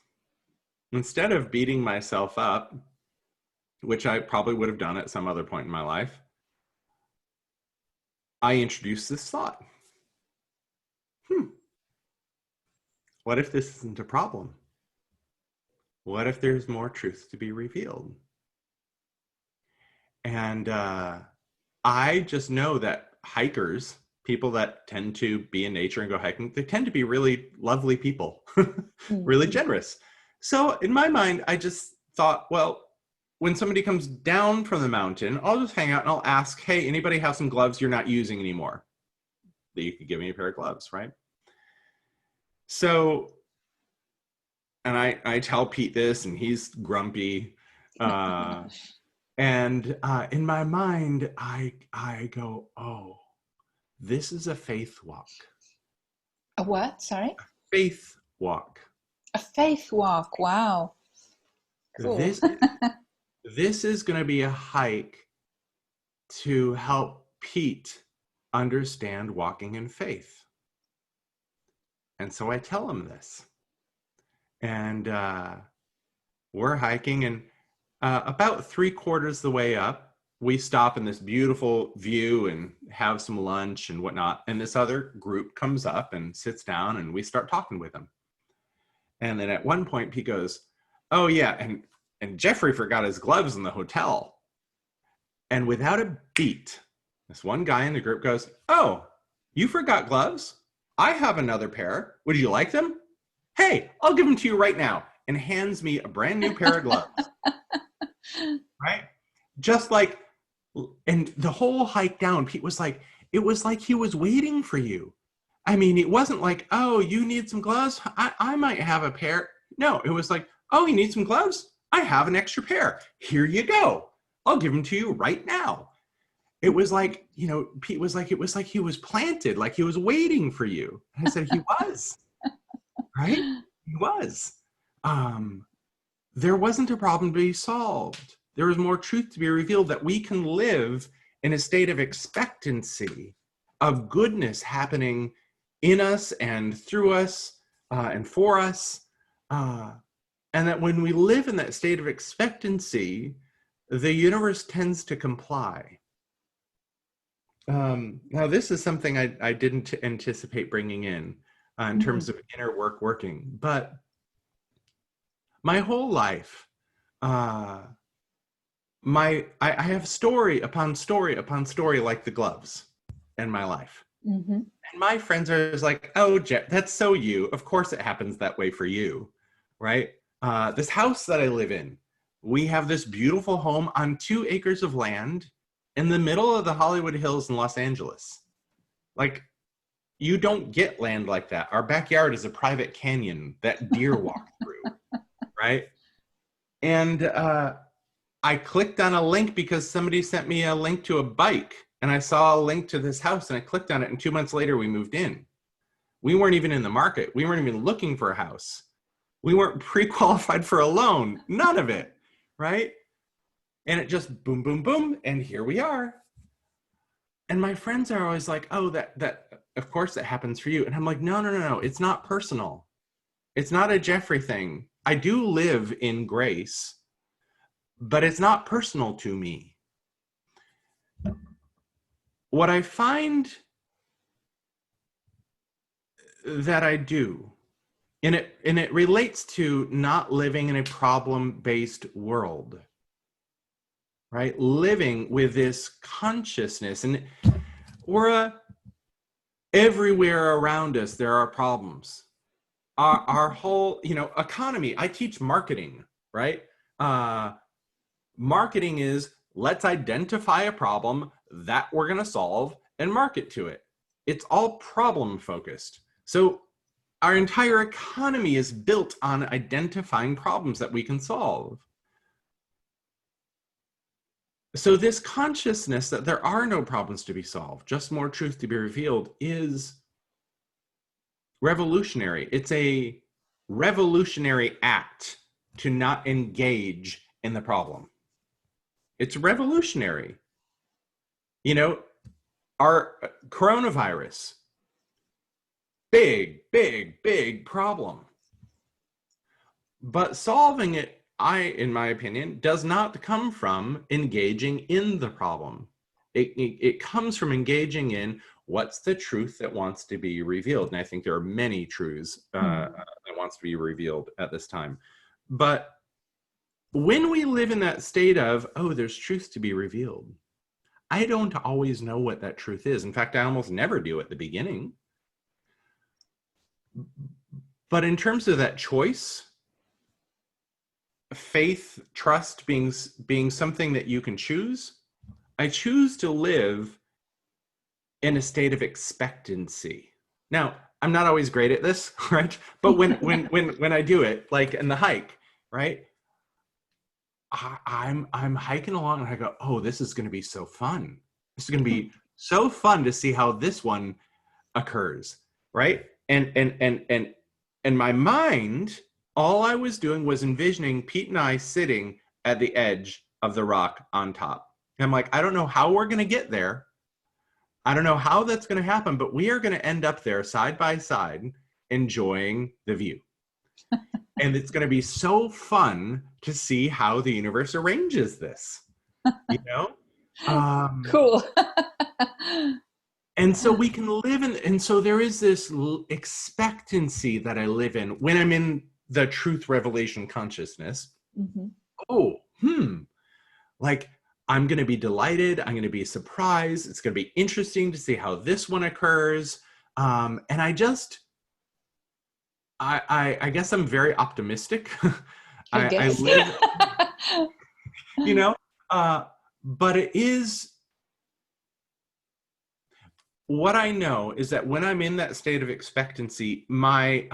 instead of beating myself up, which I probably would have done at some other point in my life, I introduced this thought. What if this isn't a problem? What if there's more truth to be revealed? And I just know that hikers, people that tend to be in nature and go hiking, they tend to be really lovely people, really generous. So in my mind, I just thought, well, when somebody comes down from the mountain, I'll just hang out and I'll ask, hey, anybody have some gloves you're not using anymore that you could give me a pair of gloves, right? So, and I tell Pete this, and he's grumpy. And in my mind, I go, oh, this is a faith walk. A what? Sorry? Faith walk. A faith walk. Wow. Cool. This is going to be a hike to help Pete understand walking in faith. And so I tell him this. And we're hiking, and about 3/4 the way up, we stop in this beautiful view and have some lunch and whatnot. And this other group comes up and sits down, and we start talking with them. And then at one point, Pete goes, oh yeah, and Jeffrey forgot his gloves in the hotel. And without a beat, this one guy in the group goes, oh, you forgot gloves? I have another pair. Would you like them? Hey, I'll give them to you right now. And hands me a brand new pair of gloves. Right? Just like, and the whole hike down, Pete was like, it was like he was waiting for you. I mean, it wasn't like, oh, you need some gloves? I might have a pair. No, it was like, oh, you need some gloves? I have an extra pair. Here you go. I'll give them to you right now. It was like, Pete was like, it was like he was planted, like he was waiting for you. And I said, he was, right? He was. There wasn't a problem to be solved. There was more truth to be revealed, that we can live in a state of expectancy of goodness happening in us and through us and for us. And that when we live in that state of expectancy, the universe tends to comply. Now, this is something I didn't anticipate bringing in terms of inner work working, but my whole life, I have story upon story upon story like the gloves in my life. And my friends are just like, oh, Jeff, that's so you. Of course it happens that way for you, right? This house that I live in, we have this beautiful home on 2 acres of land in the middle of the Hollywood Hills in Los Angeles. Like, you don't get land like that. Our backyard is a private canyon that deer walk through, right? And I clicked on a link because somebody sent me a link to a bike, and I saw a link to this house, and I clicked on it, and 2 months later we moved in. We weren't even in the market. We weren't even looking for a house. We weren't pre-qualified for a loan. None of it, right? And it just boom, boom, boom, and here we are. And my friends are always like, oh, that of course that happens for you. And I'm like, no, it's not personal. It's not a Jeffrey thing. I do live in grace, but it's not personal to me. what I find that I do, and it relates to not living in a problem-based world, right? Living with this consciousness, and everywhere around us there are problems. Our whole, economy. I teach marketing, right? Marketing is, let's identify a problem that we're going to solve and market to it. It's all problem focused. So our entire economy is built on identifying problems that we can solve. So this consciousness that there are no problems to be solved, just more truth to be revealed, is revolutionary. It's a revolutionary act to not engage in the problem. It's revolutionary. Our coronavirus, big problem. But solving it, in my opinion, does not come from engaging in the problem. It comes from engaging in what's the truth that wants to be revealed. And I think there are many truths that wants to be revealed at this time. But when we live in that state of, oh, there's truth to be revealed, I don't always know what that truth is. In fact, I almost never do at the beginning. But in terms of that choice, faith, trust being something that you can choose, I choose to live in a state of expectancy. Now, I'm not always great at this, right? But when I do it, like in the hike, right? I'm hiking along and I go, oh, this is going to be so fun. This is going to be so fun to see how this one occurs, right? And my mind, all I was doing was envisioning Pete and I sitting at the edge of the rock on top. And I'm like, I don't know how we're going to get there. I don't know how that's going to happen, but we are going to end up there side by side enjoying the view. And it's going to be so fun to see how the universe arranges this, Cool. And so we can live in, and so there is this expectancy that I live in when I'm in the truth revelation consciousness. Oh, like I'm going to be delighted. I'm going to be surprised. It's going to be interesting to see how this one occurs. And I guess I'm very optimistic. I live, but it is, what I know is that when I'm in that state of expectancy, my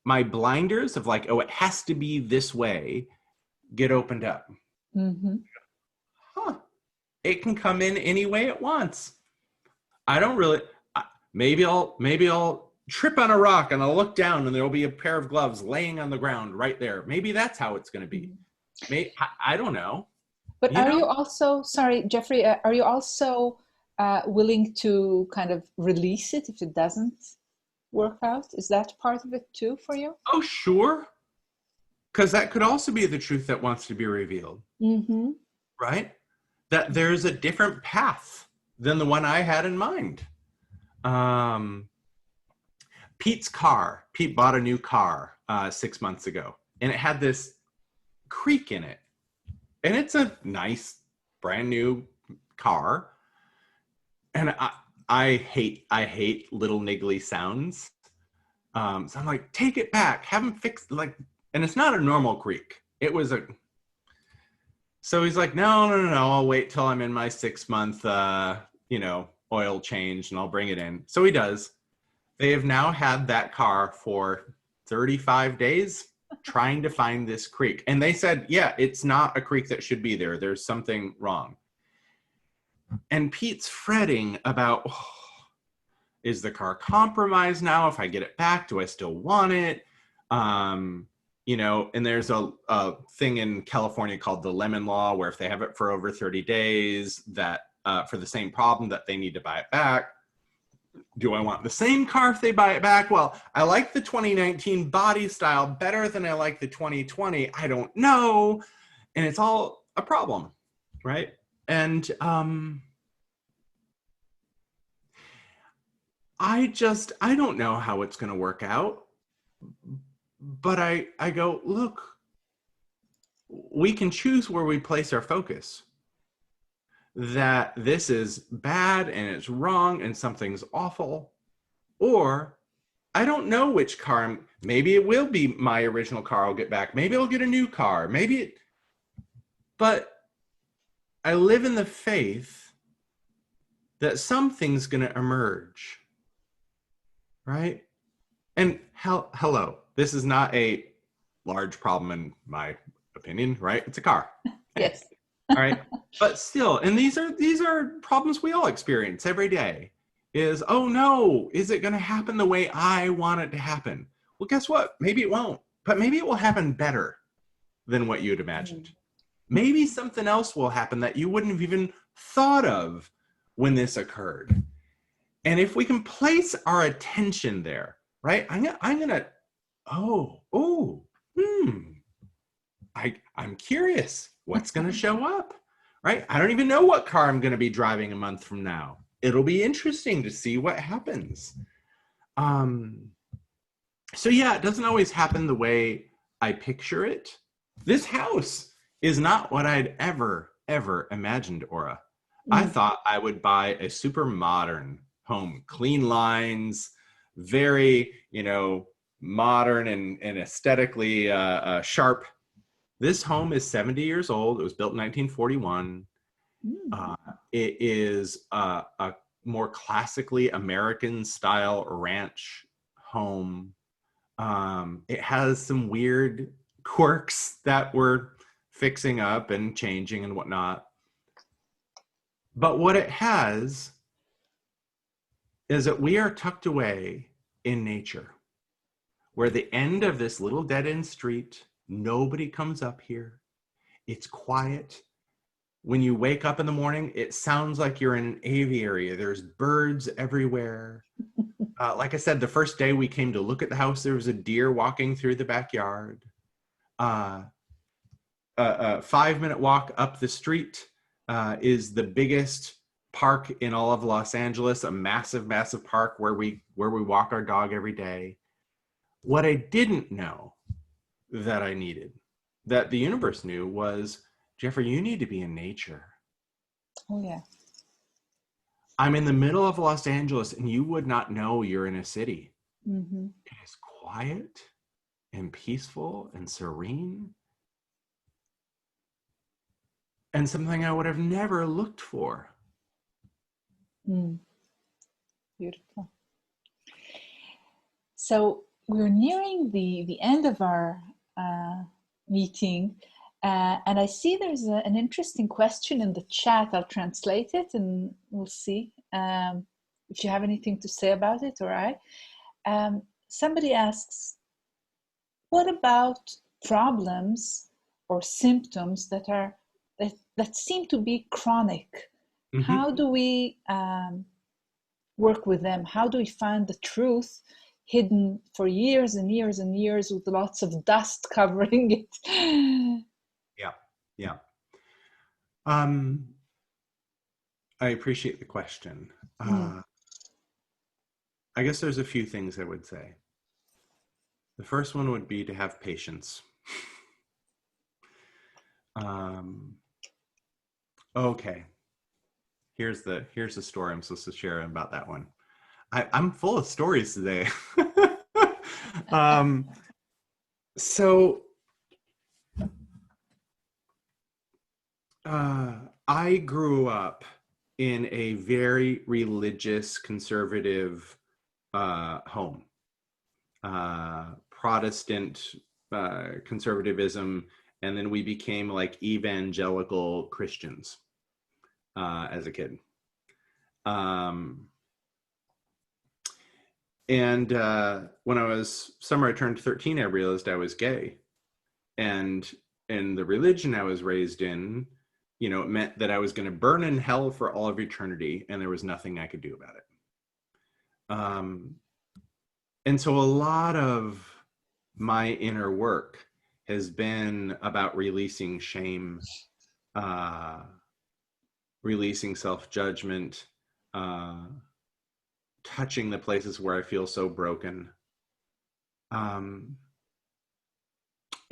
blinders of like, oh, it has to be this way, get opened up. It can come in any way it wants. I don't really, maybe I'll trip on a rock and I'll look down and there'll be a pair of gloves laying on the ground right there. Maybe that's how it's going to be. I don't know. But you also, sorry, Jeffrey, are you also willing to kind of release it if it doesn't work out? Is that part of it too for you? Oh, sure. Because that could also be the truth that wants to be revealed. Right? That there's a different path than the one I had in mind. Pete bought a new car 6 months ago, and it had this creak in it. And it's a nice, brand new car. And I hate little niggly sounds. So I'm like, take it back, have them fixed, like, and it's not a normal creak. It was so he's like, no, I'll wait till I'm in my 6-month, oil change and I'll bring it in. So he does. They have now had that car for 35 days trying to find this creak. And they said, yeah, it's not a creak that should be there. There's something wrong. And Pete's fretting about, is the car compromised now? If I get it back, do I still want it? And there's a thing in California called the lemon law, where if they have it for over 30 days, that for the same problem, that they need to buy it back. Do I want the same car if they buy it back? Well, I like the 2019 body style better than I like the 2020. I don't know. And it's all a problem, right? And I don't know how it's going to work out. But I go, look, we can choose where we place our focus. That this is bad and it's wrong and something's awful. Or I don't know which car. Maybe it will be my original car I'll get back. Maybe I'll get a new car. But I live in the faith that something's going to emerge. Right? And hello, this is not a large problem in my opinion, right? It's a car. Yes. All right. But still, and these are problems we all experience every day. Is, oh no, is it going to happen the way I want it to happen? Well, guess what? Maybe it won't, but maybe it will happen better than what you'd imagined. Maybe something else will happen that you wouldn't have even thought of when this occurred. And if we can place our attention there, right? I'm curious what's going to show up, right? I don't even know what car I'm going to be driving a month from now. It'll be interesting to see what happens. So yeah, it doesn't always happen the way I picture it. This house is not what I'd ever imagined, Ora. I thought I would buy a super modern home, clean lines, very, modern and aesthetically sharp. This home is 70 years old. It was built in 1941. It is a more classically American style ranch home. It has some weird quirks that we're fixing up and changing and whatnot. But what it has is that we are tucked away in nature. We're the end of this little dead-end street. Nobody comes up here. It's quiet. When you wake up in the morning, it sounds like you're in an aviary. There's birds everywhere. Like I said, the first day we came to look at the house, there was a deer walking through the backyard. A 5-minute walk up the street is the biggest park in all of Los Angeles, a massive, massive park where we walk our dog every day. What I didn't know that I needed, that the universe knew, was, Jeffrey, you need to be in nature. Oh, yeah. I'm in the middle of Los Angeles and you would not know you're in a city. Mm-hmm. It is quiet and peaceful and serene. And something I would have never looked for. Beautiful. So we're nearing the end of our meeting. And I see there's an interesting question in the chat. I'll translate it and we'll see if you have anything to say about it, all right? Somebody asks, what about problems or symptoms that seem to be chronic? Mm-hmm. How do we work with them? How do we find the truth hidden for years and years and years with lots of dust covering it? Yeah. I appreciate the question. I guess there's a few things I would say. The first one would be to have patience. Okay. Here's the story I'm supposed to share about that one. I'm full of stories today. So I grew up in a very religious, conservative home. Protestant conservatism, and then we became like evangelical Christians as a kid. And when I was summer, I turned 13, I realized I was gay. And in the religion I was raised in, it meant that I was going to burn in hell for all of eternity, and there was nothing I could do about it. And so a lot of my inner work has been about releasing shame, releasing self-judgment, touching the places where I feel so broken.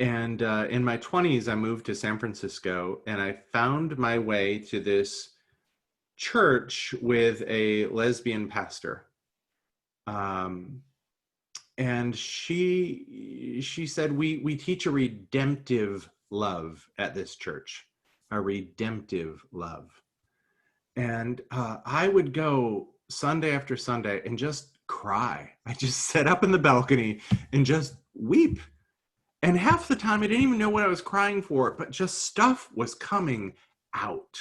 And in my 20s, I moved to San Francisco, and I found my way to this church with a lesbian pastor. And she said, we teach a redemptive love at this church, a redemptive love. And I would go Sunday after Sunday and just cry. I just sit up in the balcony and just weep. And half the time I didn't even know what I was crying for, but just stuff was coming out.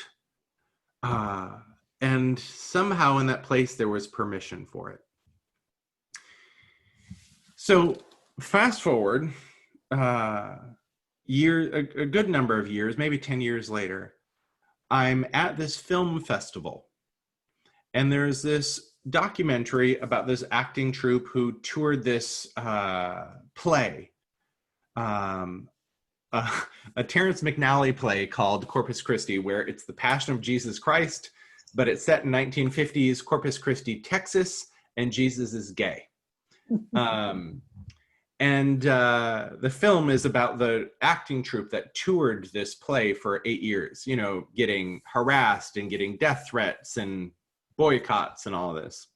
And somehow in that place there was permission for it. So fast forward a good number of years, maybe 10 years later, I'm at this film festival, and there's this documentary about this acting troupe who toured this play, a Terrence McNally play called Corpus Christi, where it's the Passion of Jesus Christ, but it's set in 1950s Corpus Christi, Texas, and Jesus is gay. And the film is about the acting troupe that toured this play for 8 years, you know, getting harassed and getting death threats and boycotts and all this.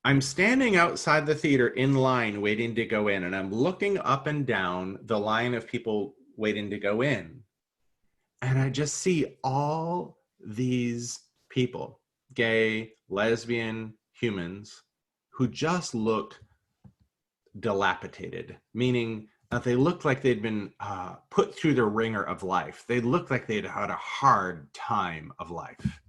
I'm standing outside the theater in line waiting to go in, and I'm looking up and down the line of people waiting to go in. And I just see all these people, gay, lesbian, humans, who just look dilapidated, meaning they looked like they'd been put through the ringer of life. They looked like they'd had a hard time of life.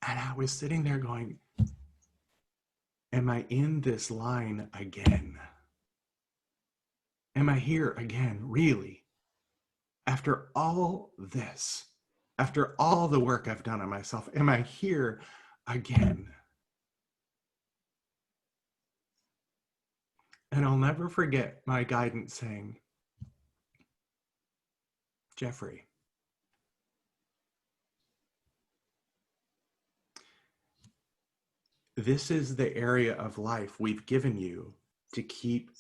And I was sitting there going, am I in this line again? Am I here again, really? After all this, after all the work I've done on myself, am I here again? And I'll never forget my guidance saying, Jeffrey, this is the area of life we've given you to keep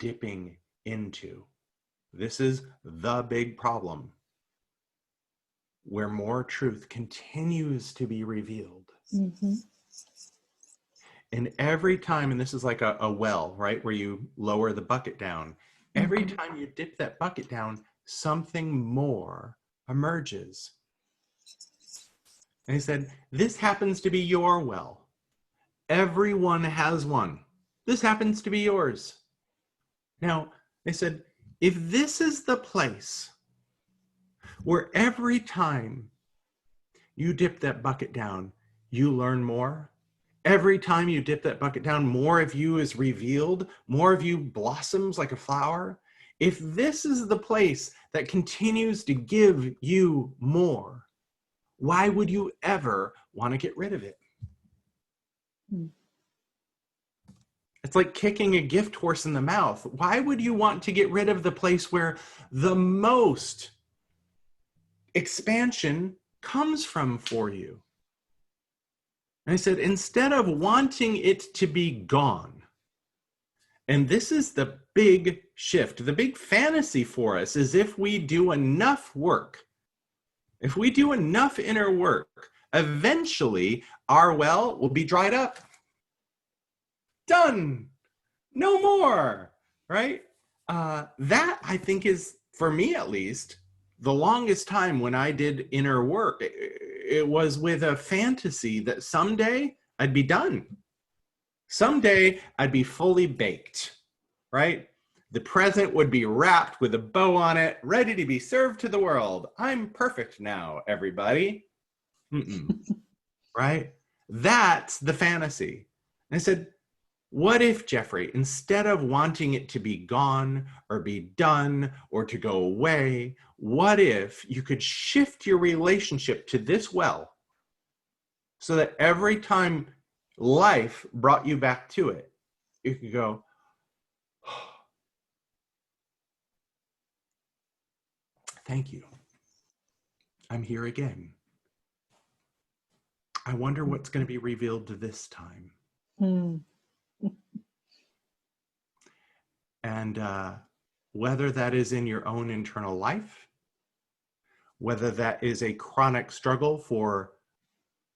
dipping into. This is the big problem where more truth continues to be revealed. Mm-hmm. And every time, and this is like a well, right, where you lower the bucket down. Every time you dip that bucket down, something more emerges. And he said, this happens to be your well. Everyone has one. This happens to be yours. Now, they said, if this is the place where every time you dip that bucket down, you learn more, every time you dip that bucket down, more of you is revealed, more of you blossoms like a flower. If this is the place that continues to give you more, why would you ever want to get rid of it? It's like kicking a gift horse in the mouth. Why would you want to get rid of the place where the most expansion comes from for you? And I said, instead of wanting it to be gone, and this is the big shift, the big fantasy for us is if we do enough work, if we do enough inner work, eventually our well will be dried up. Done. No more, right? That, I think, is, for me at least, the longest time when I did inner work. It was with a fantasy that someday I'd be done. Someday I'd be fully baked, right? The present would be wrapped with a bow on it, ready to be served to the world. I'm perfect now, everybody. Right? That's the fantasy. And I said, what if, Jeffrey, instead of wanting it to be gone or be done or to go away, what if you could shift your relationship to this well so that every time life brought you back to it, you could go, thank you. I'm here again. I wonder what's going to be revealed this time. Mm. And whether that is in your own internal life, whether that is a chronic struggle for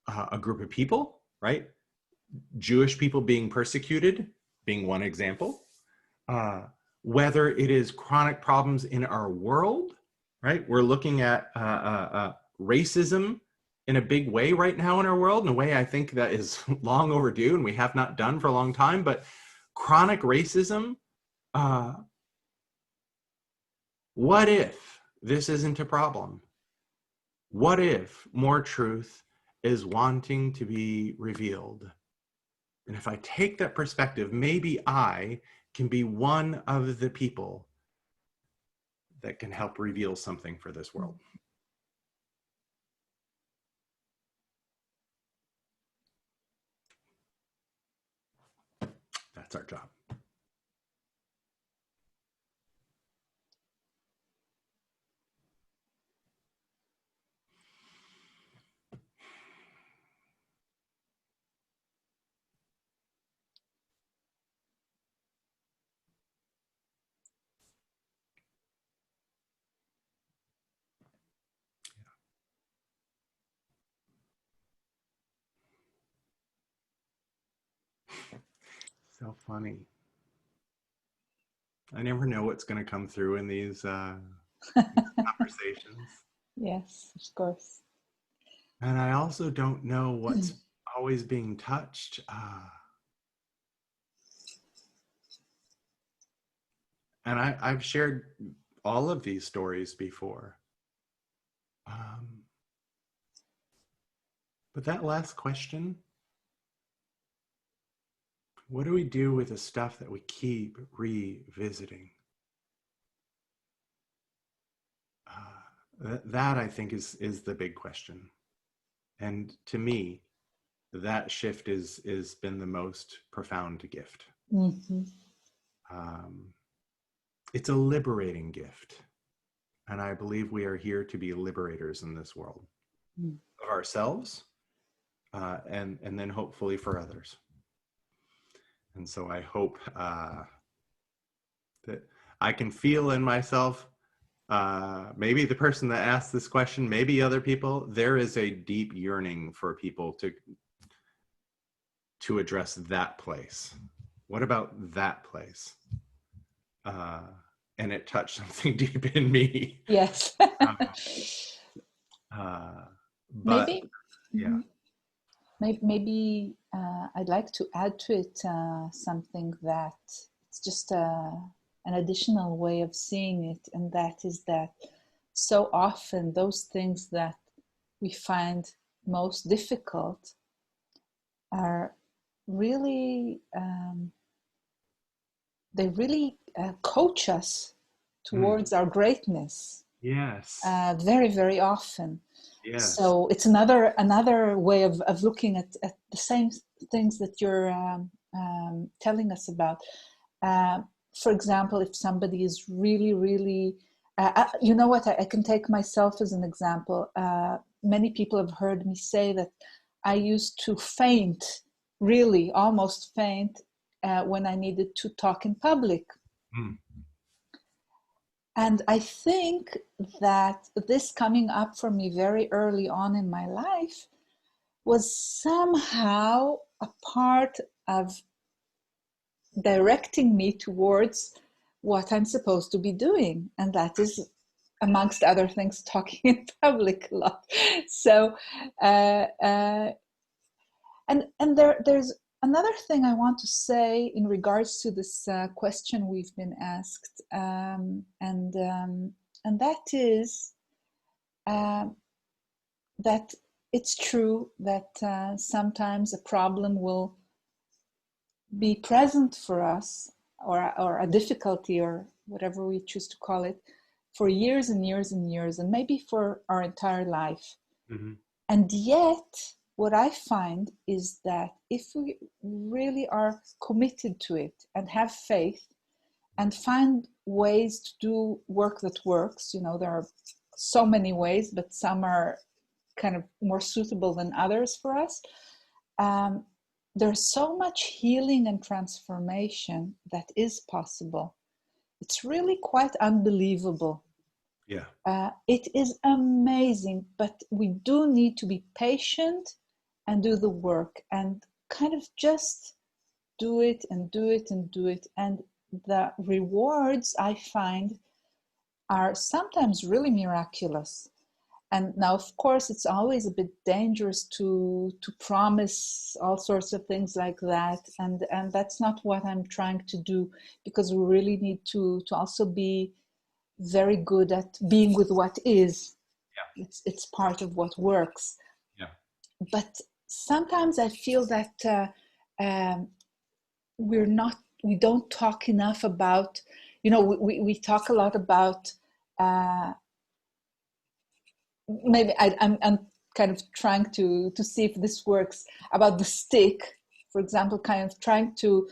a group of people, right? Jewish people being persecuted being one example. Whether it is chronic problems in our world, right? We're looking at racism in a big way right now in our world, in a way I think that is long overdue and we have not done for a long time. But chronic racism, what if this isn't a problem? What if more truth is wanting to be revealed? And if I take that perspective, maybe I can be one of the people that can help reveal something for this world. That's our job. So funny. I never know what's going to come through in these conversations. Yes, of course. And I also don't know what's always being touched. And I've shared all of these stories before. But that last question, what do we do with the stuff that we keep revisiting? That I think is the big question. And to me, that shift is been the most profound gift. Mm-hmm. It's a liberating gift. And I believe we are here to be liberators in this world of ourselves and then hopefully for others. And so I hope that I can feel in myself, maybe the person that asked this question, maybe other people, there is a deep yearning for people to address that place. What about that place? And it touched something deep in me. Yes. But maybe, yeah. Maybe I'd like to add to it something that it's just an additional way of seeing it, and that is that so often those things that we find most difficult are really they really coach us towards our greatness. Yes. Very, very often. Yes. So it's another way of looking at the same things that you're telling us about. For example, if somebody is really, really, you know what, I can take myself as an example. Many people have heard me say that I used to faint, really almost faint, when I needed to talk in public. And I think that this coming up for me very early on in my life was somehow a part of directing me towards what I'm supposed to be doing. And that is, amongst other things, talking in public a lot. So, and there's another thing I want to say in regards to this question we've been asked, and that is that it's true that sometimes a problem will be present for us, or a difficulty, or whatever we choose to call it, for years and years and years, and maybe for our entire life. Mm-hmm. And yet, what I find is that if we really are committed to it and have faith and find ways to do work that works, you know, there are so many ways, but some are kind of more suitable than others for us. Um, there's so much healing and transformation that is possible. It's really quite unbelievable. Yeah. It is amazing, but we do need to be patient and do the work and kind of just do it and do it and do it. And the rewards I find are sometimes really miraculous. And now, of course, it's always a bit dangerous to promise all sorts of things like that, and that's not what I'm trying to do, because we really need to also be very good at being with what is. Yeah. It's part of what works. Yeah. But sometimes I feel that um, we don't talk enough about, we talk a lot about, maybe I'm kind of trying to see if this works, about the stick, for example, kind of trying to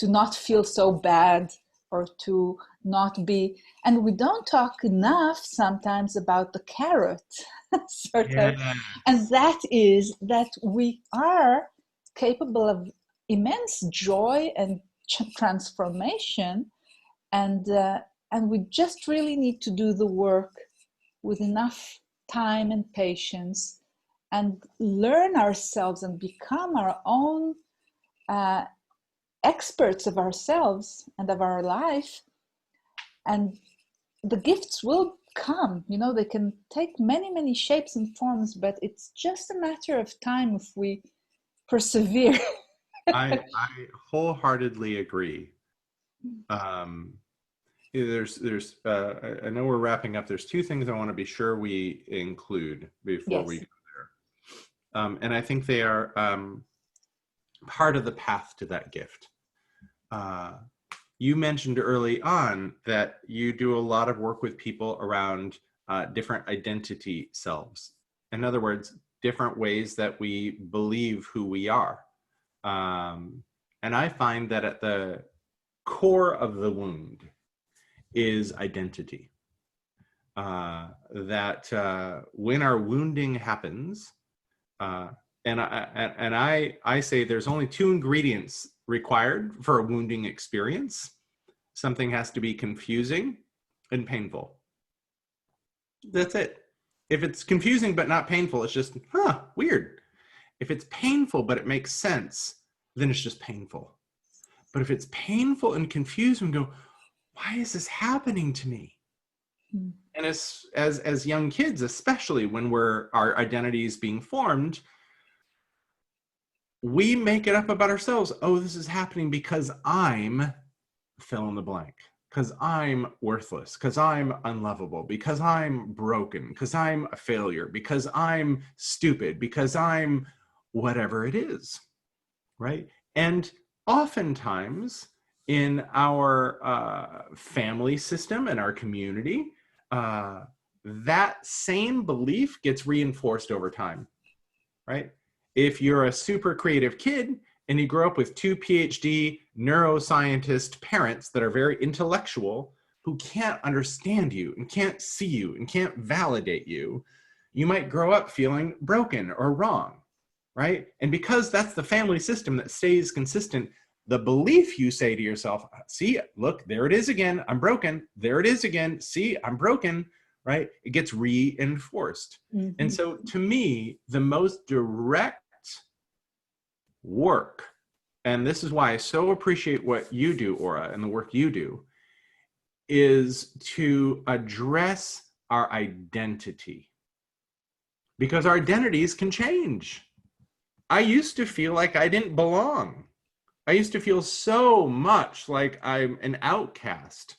not feel so bad, or to not be, and we don't talk enough sometimes about the carrot, sort of, Yeah. and that is that we are capable of immense joy and transformation, and we just really need to do the work with enough time and patience, and learn ourselves and become our own uh, experts of ourselves and of our life. And the gifts will come, they can take many, many shapes and forms, but it's just a matter of time if we persevere. I wholeheartedly agree. There's I know we're wrapping up. There's two things I want to be sure we include before we Yes. go there. And I think they are part of the path to that gift. You mentioned early on that you do a lot of work with people around different identity selves. In other words, different ways that we believe who we are. And I find that at the core of the wound is identity. That when our wounding happens, and I say there's only two ingredients required for a wounding experience. Something has to be confusing and painful. That's it. If it's confusing but not painful, it's just, weird. If it's painful but it makes sense, then it's just painful. But if it's painful and confusing, go, why is this happening to me? Mm. And as young kids, especially when our identity is being formed, we make it up about ourselves. Oh, this is happening because I'm fill in the blank, because I'm worthless, because I'm unlovable, because I'm broken, because I'm a failure, because I'm stupid, because I'm whatever it is, right? And oftentimes in our family system and our community, that same belief gets reinforced over time, right? If you're a super creative kid and you grow up with two PhD neuroscientist parents that are very intellectual, who can't understand you and can't see you and can't validate you, you might grow up feeling broken or wrong, right? And because that's the family system that stays consistent, the belief you say to yourself, see, look, there it is again, I'm broken. There it is again, see, I'm broken, right? It gets reinforced. Mm-hmm. And so to me, the most direct work, and this is why I so appreciate what you do, Ora, and the work you do, is to address our identity. Because our identities can change. I used to feel like I didn't belong. I used to feel so much like I'm an outcast.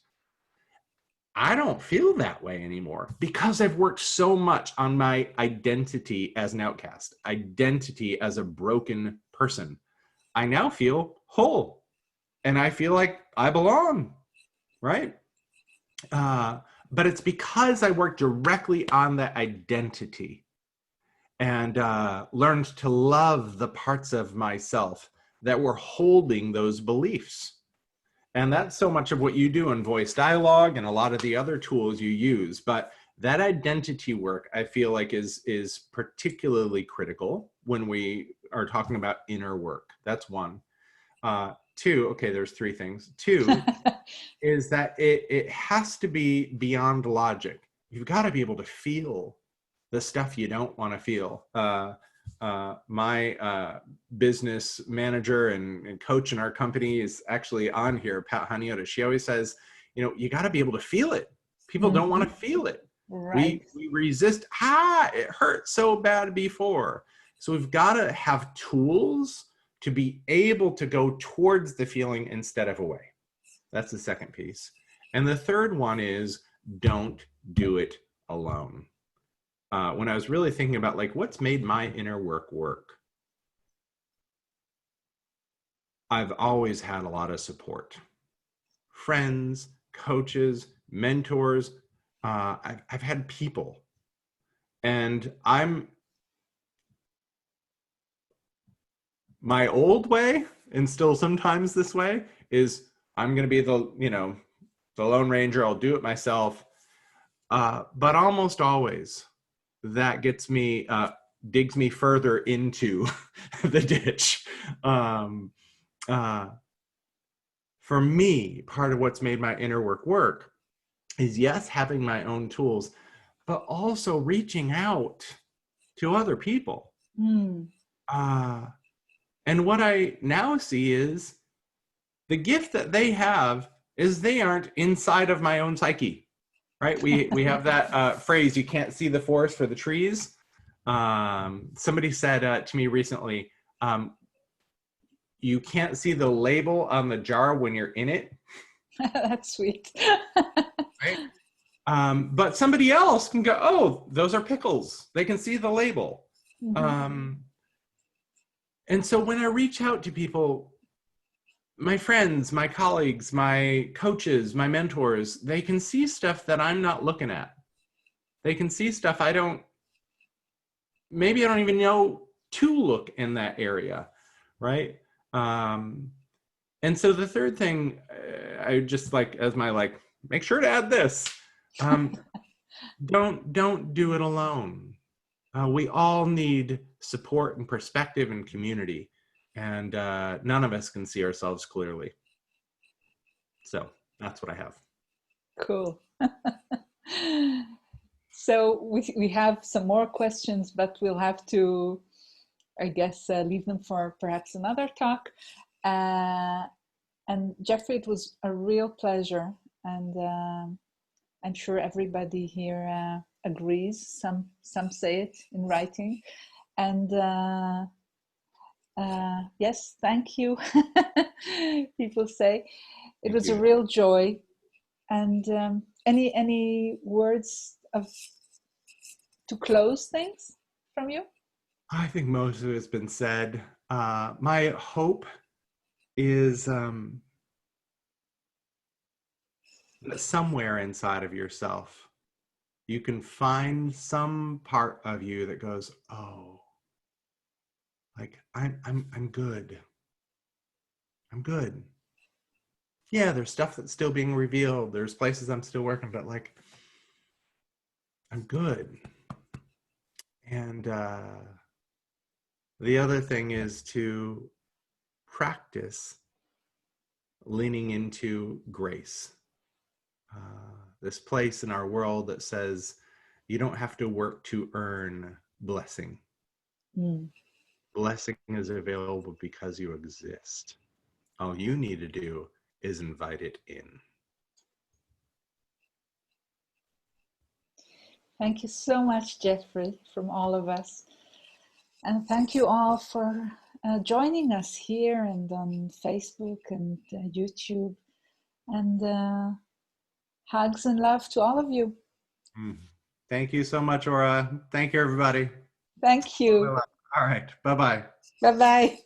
I don't feel that way anymore because I've worked so much on my identity as an outcast, identity as a broken person. I now feel whole and I feel like I belong, right? But it's because I worked directly on that identity and learned to love the parts of myself that were holding those beliefs. And that's so much of what you do in voice dialogue and a lot of the other tools you use. But That identity work, I feel like, is particularly critical when we are talking about inner work. That's one. Two, okay, there's three things. Two is that it has to be beyond logic. You've got to be able to feel the stuff you don't want to feel. My business manager and coach in our company is actually on here, Pat Haniota. She always says, you know, you got to be able to feel it. People don't want to feel it. Right. We resist. It hurt so bad before. So we've got to have tools to be able to go towards the feeling instead of away. That's the second piece. And the third one is don't do it alone. When I was really thinking about like what's made my inner work, I've always had a lot of support. Friends, coaches, mentors. I've had people. And my old way, and still sometimes this way, is I'm going to be the Lone Ranger. I'll do it myself. But almost always that gets me, digs me further into the ditch. For me, part of what's made my inner work is, yes, having my own tools, but also reaching out to other people. And what I now see is the gift that they have is they aren't inside of my own psyche, right? We have that phrase, you can't see the forest for the trees. Somebody said to me recently, you can't see the label on the jar when you're in it. That's sweet. Right? But somebody else can go, oh, those are pickles. They can see the label. And so when I reach out to people, my friends, my colleagues, my coaches, my mentors, they can see stuff that I'm not looking at. They can see stuff maybe I don't even know to look in that area, right? And so the third thing, I just like, as my make sure to add this, don't do it alone. We all need support and perspective and community, and none of us can see ourselves clearly. So that's what I have. Cool. So we have some more questions, but we'll have to, I guess, leave them for perhaps another talk. And Jeffrey, it was a real pleasure, and I'm sure everybody here agrees. Some say it in writing, and yes, thank you. People say it was a real joy. And any words to close things from you? I think most of it has been said. My hope is that somewhere inside of yourself, you can find some part of you that goes, oh, like I'm good. I'm good. Yeah, there's stuff that's still being revealed. There's places I'm still working, but like, I'm good. And the other thing is to practice leaning into grace. This place in our world that says you don't have to work to earn blessing. Blessing is available because you exist. All you need to do is invite it in. Thank you so much, Jeffrey, from all of us. And thank you all for joining us here and on Facebook and YouTube. And hugs and love to all of you. Thank you so much, Ora. Thank you, everybody. Thank you. All right. Bye-bye. Bye-bye.